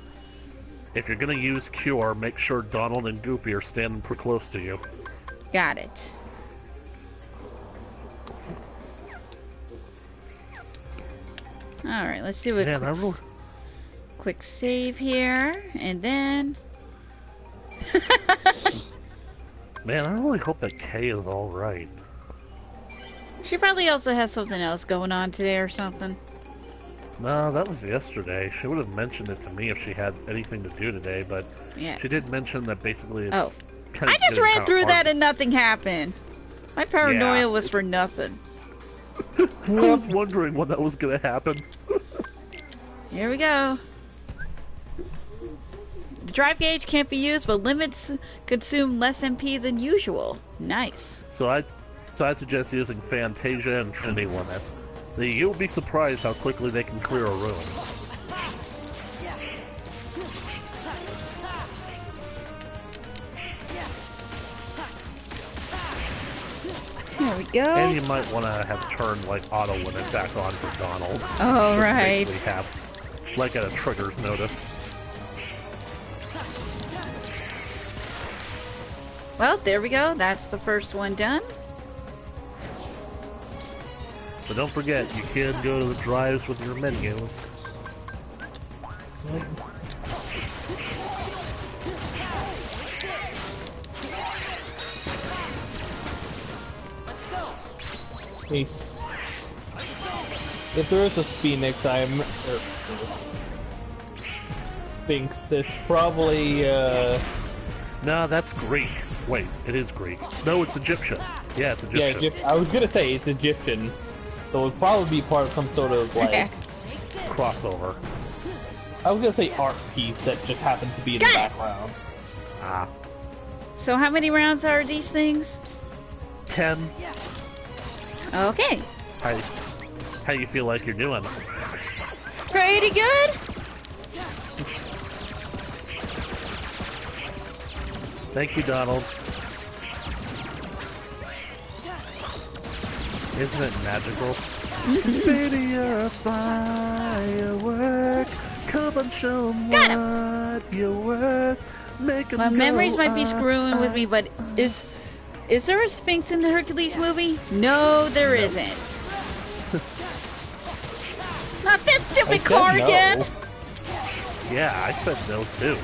if you're gonna use Cure, make sure Donald and Goofy are standing pretty close to you. Got it. Alright, let's do a quick save here, and then... Man, I really hope that Kay is alright. She probably also has something else going on today or something. No, that was yesterday. She would have mentioned it to me if she had anything to do today, but she did mention that basically it's kind of... I just ran through that and nothing happened. My paranoia was for nothing. I was wondering when that was going to happen. Here we go. The drive gauge can't be used, but limits consume less MP than usual. Nice. So I'd suggest using Fantasia and Trinity Limit. You'll be surprised how quickly they can clear a room. There we go. And you might want to have turned like auto limit back on for Donald. Oh, just right. Basically have like at a trigger's notice. Well, there we go. That's the first one done. But don't forget, you can go to the drives with your menus. Peace. If there is a Phoenix, Sphinx, there's probably, No, that's Greek. Wait, it is Greek. No, it's Egyptian. Yeah, it's Egyptian. Yeah, I was gonna say it's Egyptian. So it would probably be part of some sort of, like... crossover. I was gonna say art piece that just happens to be in the background. Ah. So how many rounds are these things? 10. Okay. How you feel like you're doing? Pretty good. Thank you, Donald. Isn't it magical? Baby, you're a firework. Come and show 'em what you're worth. Make 'em My go memories might be screwing with me, but is there a Sphinx in the Hercules movie? No, there isn't. Not that stupid car again! Yeah, I said no too.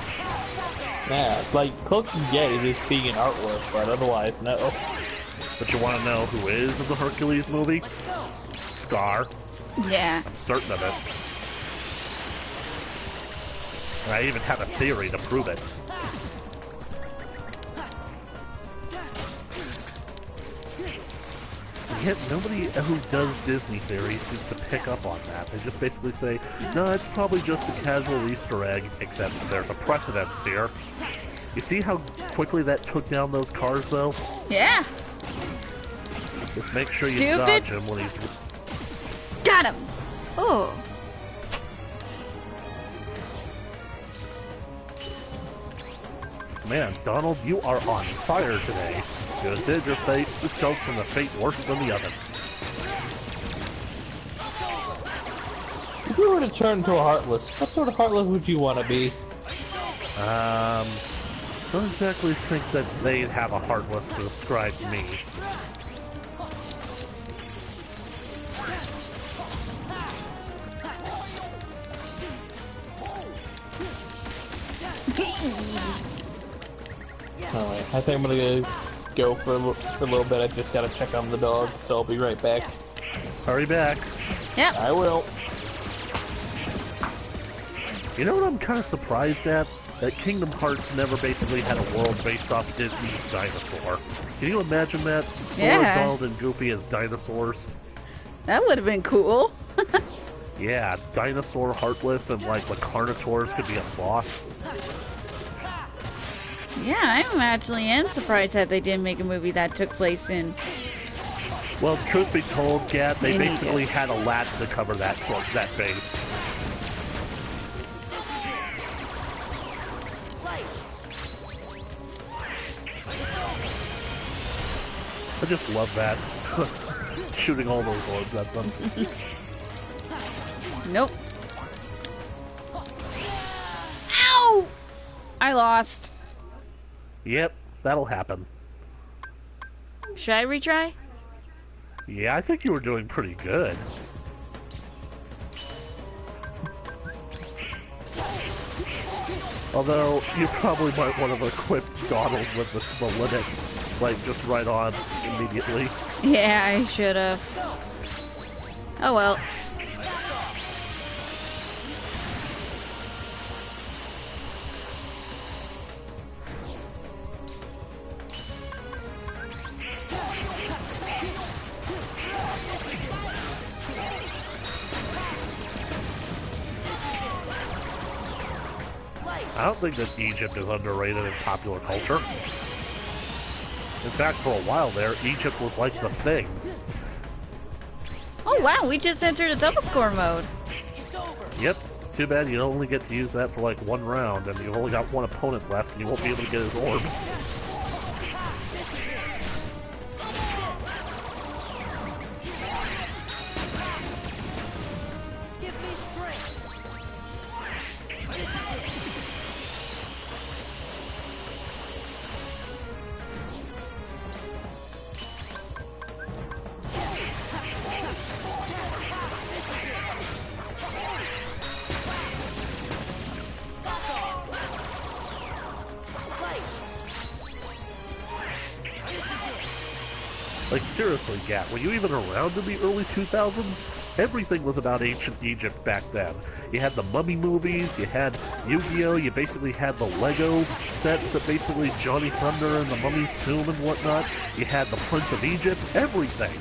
Yeah, like, close to get it is being an artwork, but otherwise, no. But you want to know who is in the Hercules movie? Scar. Yeah. I'm certain of it. And I even have a theory to prove it. Yet nobody who does Disney theories seems to pick up on that. They just basically say, no, it's probably just a casual Easter egg, except there's a precedence here. You see how quickly that took down those cars, though? Yeah. Just make sure you dodge him when he's... Got him! Oh. Man, Donald, you are on fire today. You saved yourself from the fate worse than the oven. If you were to turn into a Heartless, what sort of Heartless would you want to be? Don't exactly think that they'd have a Heartless to describe me. Alright, I think I'm gonna go for a little bit. I just gotta check on the dog, so I'll be right back. Hurry back. Yep. I will. You know what I'm kind of surprised at? That Kingdom Hearts never basically had a world based off Disney's Dinosaur. Can you imagine that? Sora, Yeah. Donald, and Goofy as dinosaurs? That would have been cool. Yeah, Dinosaur, Heartless, and like the Carnotaurs could be a boss. Yeah, I actually am surprised that they didn't make a movie that took place in. Well, truth be told, Gat, they In basically Egypt. had a lot to cover that base. I just love that. Shooting all those orbs at them. Nope. Ow! I lost. Yep, that'll happen. Should I retry? Yeah, I think you were doing pretty good. Although, you probably might want to equip Donald with the limit, like, just right on immediately. Yeah, I should have. Oh well. I don't think that Egypt is underrated in popular culture. In fact, for a while there, Egypt was like the thing. Oh wow, we just entered a double score mode. Yep, too bad you only get to use that for like one round, and you've only got one opponent left, and you won't be able to get his orbs. Like, seriously, Gat, were you even around in the early 2000s? Everything was about ancient Egypt back then. You had the Mummy movies, you had Yu-Gi-Oh!, you basically had the Lego sets that basically Johnny Thunder and the Mummy's Tomb and whatnot. You had the Prince of Egypt, everything.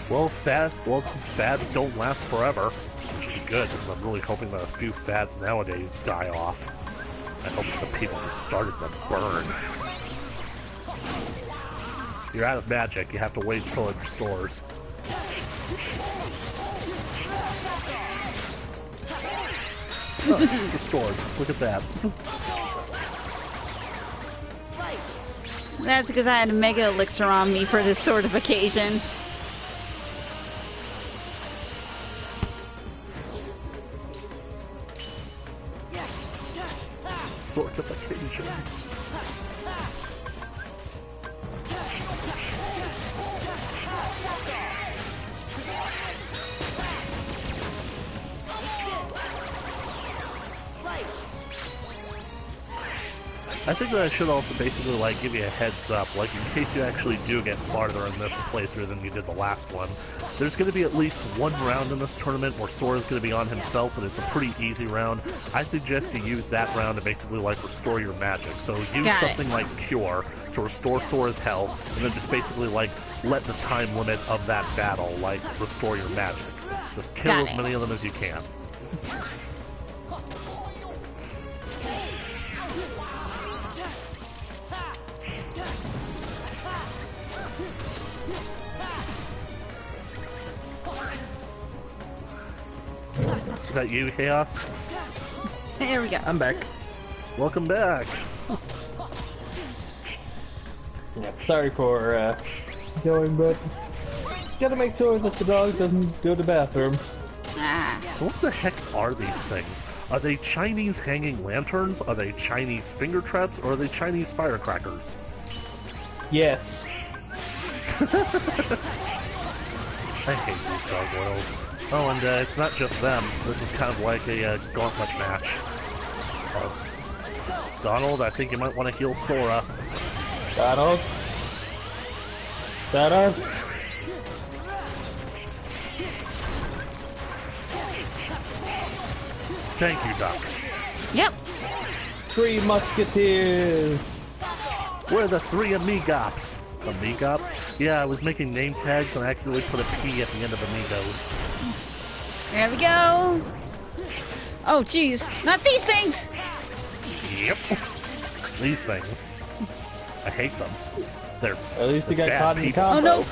Well, fads don't last forever, which is good, because I'm really hoping that a few fads nowadays die off. I hope that the people who started them burn. You're out of magic, you have to wait until it restores. Oh, it's restored. Look at that. That's because I had a mega elixir on me for this sort of occasion. Sort of occasion. I think that I should also basically, like, give you a heads up, like, in case you actually do get farther in this playthrough than you did the last one. There's going to be at least one round in this tournament where Sora's going to be on himself, and it's a pretty easy round. I suggest you use that round to basically, like, restore your magic. So use something like Cure to restore Sora's health, and then just basically, like, let the time limit of that battle, like, restore your magic. Just kill as many of them as you can. Is that you, Chaos? There we go. I'm back. Welcome back. Yeah, sorry for going, but gotta make sure that the dog doesn't go to the bathroom. Ah. So what the heck are these things? Are they Chinese hanging lanterns? Are they Chinese finger traps? Or are they Chinese firecrackers? Yes. I hate these gargoyles. Oh, and it's not just them. This is kind of like a gauntlet match. Donald, I think you might want to heal Sora. Donald? Donald? Thank you, Doc. Yep. 3 musketeers! We're the 3 amigops. Amigops? Yeah, I was making name tags and I accidentally put a P at the end of amigos. There we go. Oh, jeez. Not these things! Yep. These things. I hate them. They're At least you got bad caught in the people. combo. Oh no!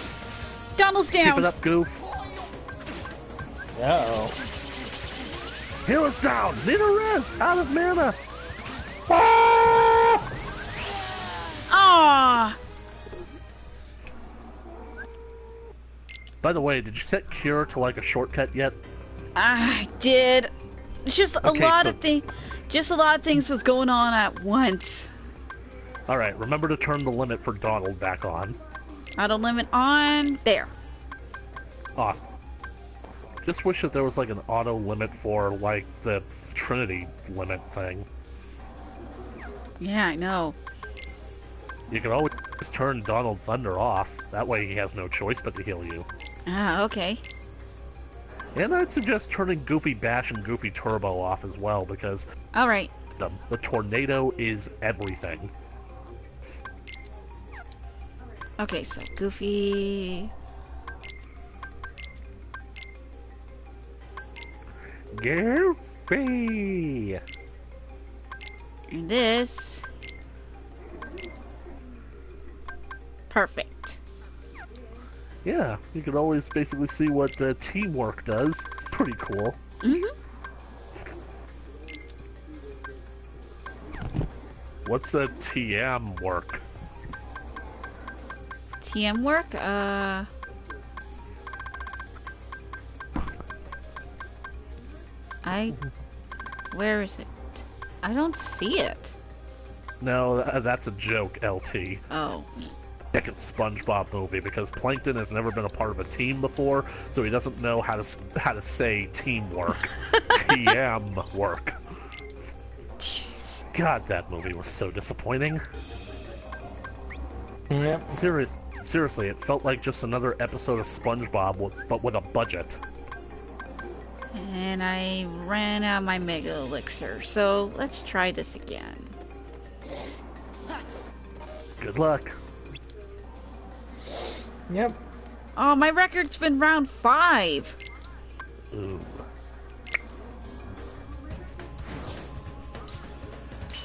Donald's down! Keep it up, Goof. Uh-oh. Heal us down! Need a res! Out of mana! Ah! Ah! By the way, did you set Cure to like a shortcut yet? I did. It's just a Okay, lot so- of things. Just a lot of things was going on at once. Alright, remember to turn the limit for Donald back on. Auto limit on there. Awesome. Just wish that there was like an auto limit for like the Trinity limit thing. Yeah, I know. You could always turn Donald Thunder off. That way he has no choice but to heal you. Ah, okay. And I'd suggest turning Goofy Bash and Goofy Turbo off as well, because All right. the tornado is everything. Okay, so Goofy. Goofy! And this. Perfect. Yeah, you can always basically see what teamwork does. Pretty cool. Mm-hmm. What's a TM work? TM work? Where is it? I don't see it. No, that's a joke, LT. Oh. Second SpongeBob movie, because Plankton has never been a part of a team before, so he doesn't know how to say teamwork. TM work. Jeez. God, that movie was so disappointing. Yep. Seriously, it felt like just another episode of SpongeBob, but with a budget. And I ran out of my Mega Elixir, so let's try this again. Good luck. Yep. Oh, my record's been round 5. Ooh.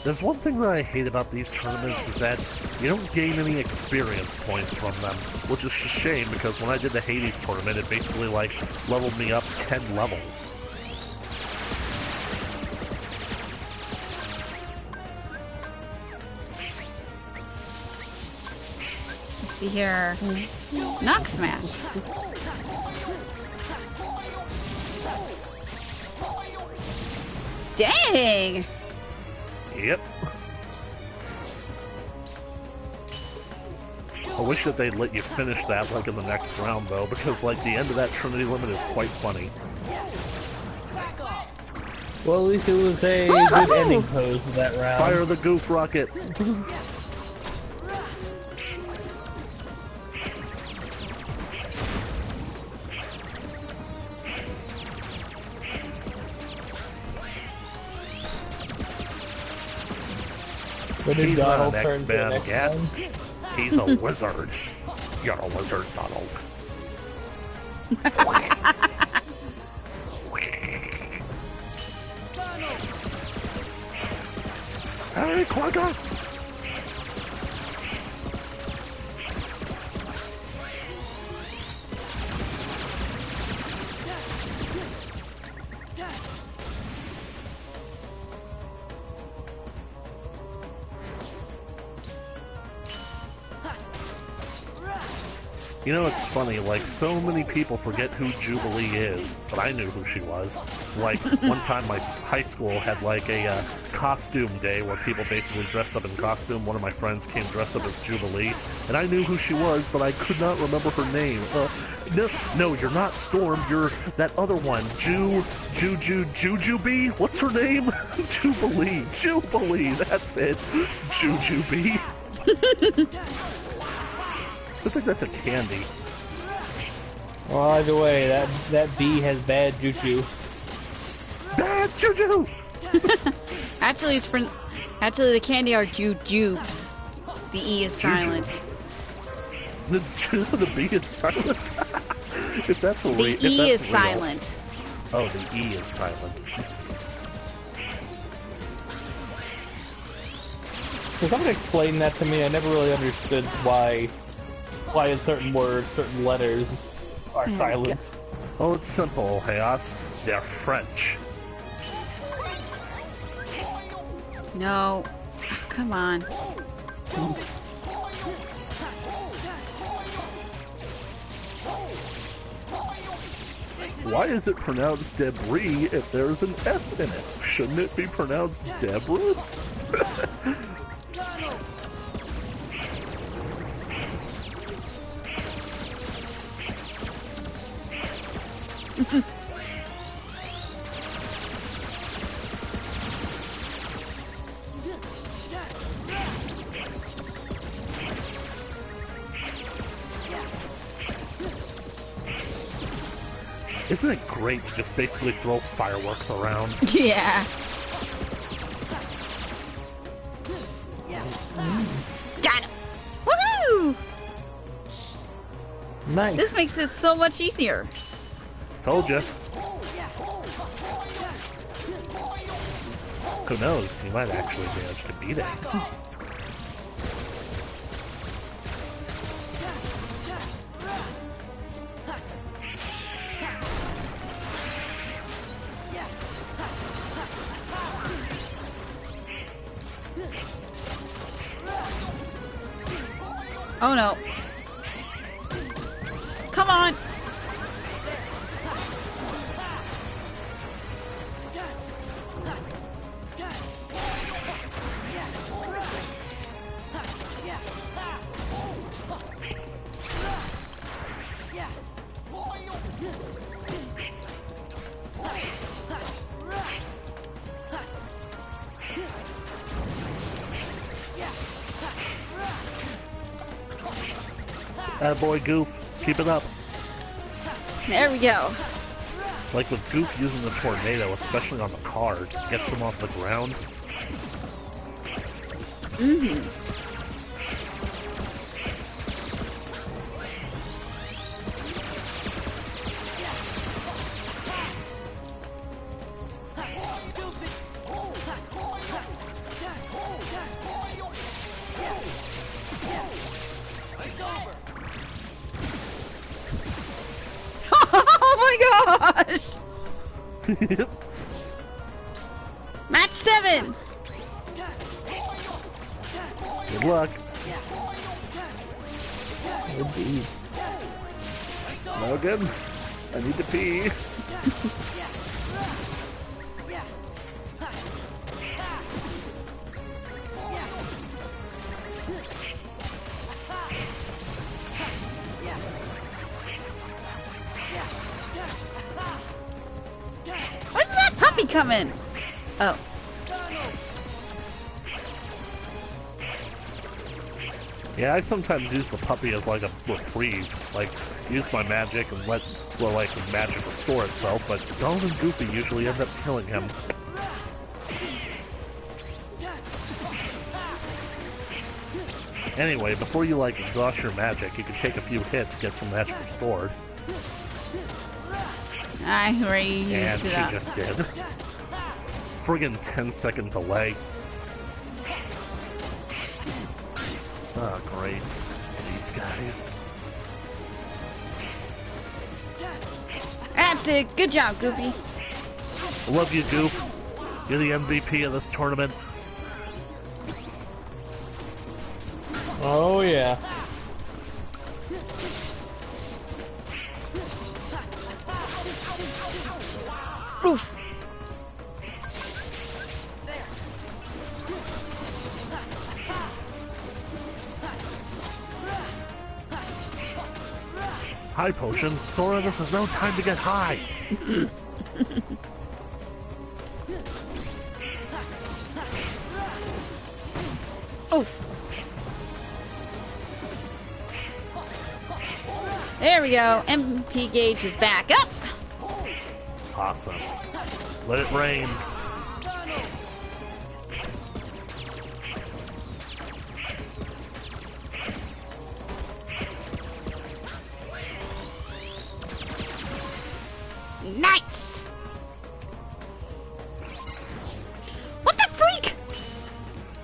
There's one thing that I hate about these tournaments is that you don't gain any experience points from them, which is a shame because when I did the Hades tournament, it basically like leveled me up 10 levels. Let's see here. Knock Smash. Dang! Yep. I wish that they'd let you finish that like in the next round though, because like the end of that Trinity limit is quite funny. Well, at least it was a good ending pose of that round. Fire the goof rocket! But did He's not Donald an turn to the X-Man next yet. one? He's a wizard. You're a wizard, Donald. Hey, Quagga! You know, it's funny, like, so many people forget who Jubilee is, but I knew who she was. Like, one time my high school had, like, a costume day where people basically dressed up in costume. One of my friends came dressed up as Jubilee, and I knew who she was, but I could not remember her name. No, you're not Storm, you're that other one. Jujubee? What's her name? Jubilee, that's it. Jujubee. I think that's a candy. Well, either way, that bee has bad juju. Bad juju! Actually, actually the candy are jujubes. The E is silent. The B is silent? If that's a The E is silent. Oh, the E is silent. Can someone explain that to me? I never really understood why in certain words, certain letters are silent. Oh, it's simple, Chaos. They're French. No. Come on. Why is it pronounced debris if there's an S in it? Shouldn't it be pronounced debris? Isn't it great to just basically throw fireworks around? Yeah. Got him! Woohoo! Nice. This makes this so much easier. Told ya. Who knows? You might actually manage to beat it. Oh no. Come on! Boy, Goof. Keep it up. There we go. Like with Goof using the tornado, especially on the cars, gets them off the ground. Mm-hmm. Oh my gosh! Match 7! Good luck. Indeed. Logan, I need to pee. Where did that puppy come in? Oh. Yeah, I sometimes use the puppy as like a reprieve. Like, use my magic and let, well, like, the magic restore itself, but Donald and Goofy usually end up killing him. Anyway, before you, like, exhaust your magic, you can take a few hits, get some magic restored. I already used it up. And she just did. Friggin' 10-second delay. Oh, great. These guys. That's it. Good job, Goofy. I love you, Goof. You're the MVP of this tournament. Oh, yeah. Oof. High potion. Sora, this is no time to get high. Oh. There we go. MP gauge is back up. Awesome. Let it rain. Nice. What the freak?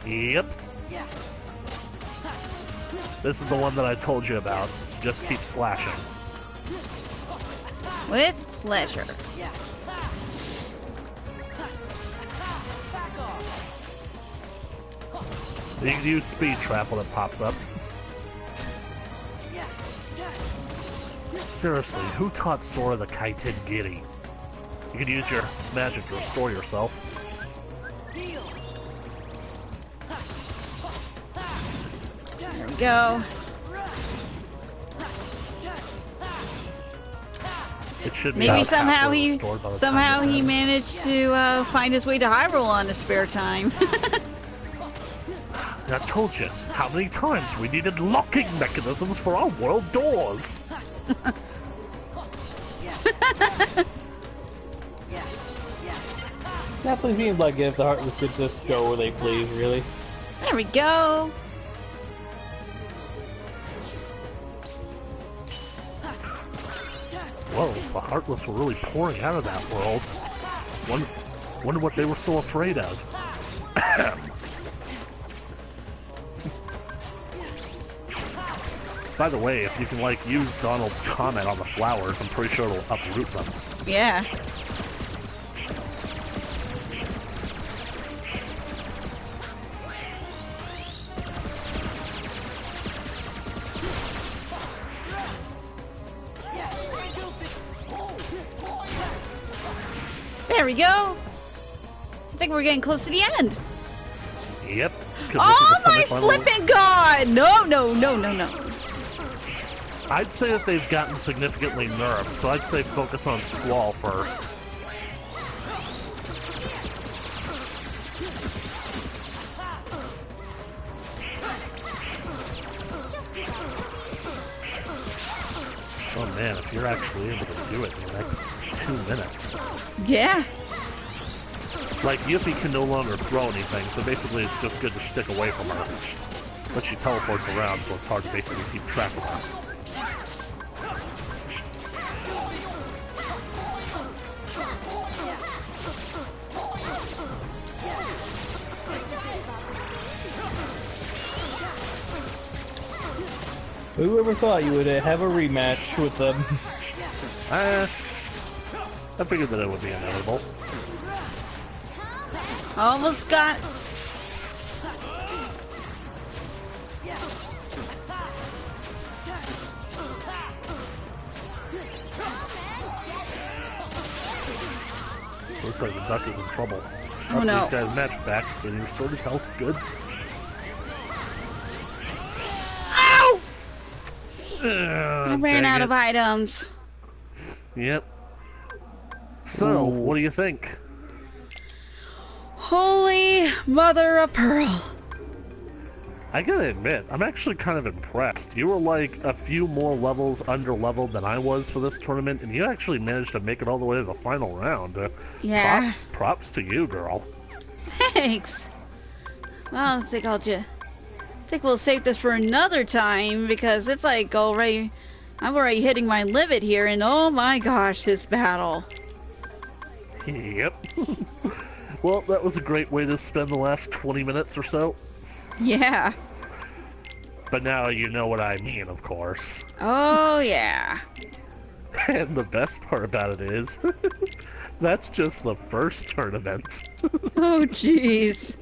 Yep. This is the one that I told you about. Just keep slashing. With pleasure. You can use speed trap when it pops up. Seriously, who taught Sora the Kaiten Giddy? You can use your magic to restore yourself. There we go. It should be Maybe about somehow halfway he restored by the time it ends. managed to find his way to Hyrule on his spare time. I told you how many times we needed locking mechanisms for our world doors. Definitely seems like if the Heartless could just go where they please, really. There we go. Whoa, the Heartless were really pouring out of that world. Wonder what they were so afraid of. By the way, if you can, like, use Donald's comment on the flowers, I'm pretty sure it'll uproot them. Yeah. There we go. I think we're getting close to the end. Yep. Oh my flipping god! No, no, no, no, no. I'd say that they've gotten significantly nerfed, so I'd say focus on Squall first. Oh man, if you're actually able to do it in the next 2 minutes. Yeah. Like, Yuffie can no longer throw anything, so basically it's just good to stick away from her. But she teleports around, so it's hard to basically keep track of her. Whoever thought you would have a rematch with them? I figured that it would be inevitable. Almost got. Looks like the duck is in trouble. Oh After no. This guy's match back, did he restore his health? Good. Ow! I ran Dang out it. of items. Yep. So, Ooh. what do you think? Holy mother of pearl. I gotta admit, I'm actually kind of impressed. You were like a few more levels under-leveled than I was for this tournament, and you actually managed to make it all the way to the final round. Yeah. Props to you, girl. Thanks. Well, I think we'll save this for another time because it's like already. I'm already hitting my limit here, and oh my gosh, this battle. Yep. Well, that was a great way to spend the last 20 minutes or so. Yeah. But now you know what I mean, of course. Oh yeah. And the best part about it is, that's just the first tournament. Oh jeez.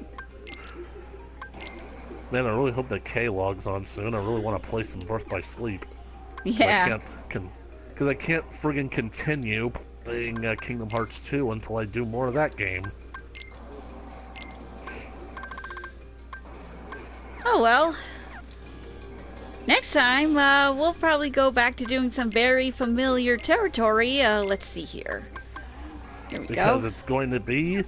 Man, I really hope that Kay logs on soon. I really want to play some Birth by Sleep. Yeah. Because I can't friggin' continue playing Kingdom Hearts 2 until I do more of that game. Oh well. Next time, we'll probably go back to doing some very familiar territory. Let's see here. Here we go. Because it's going to be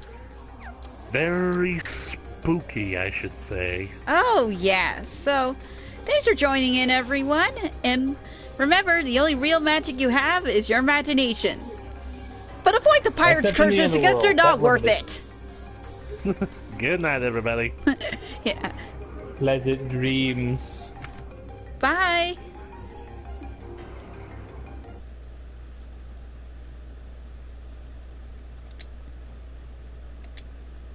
very spooky, I should say. Oh, yes. So, thanks for joining in, everyone. And remember, the only real magic you have is your imagination. But avoid the pirates' Except in the curses because they're not worth limited. it. Good night, everybody. Yeah. Pleasant dreams. Bye.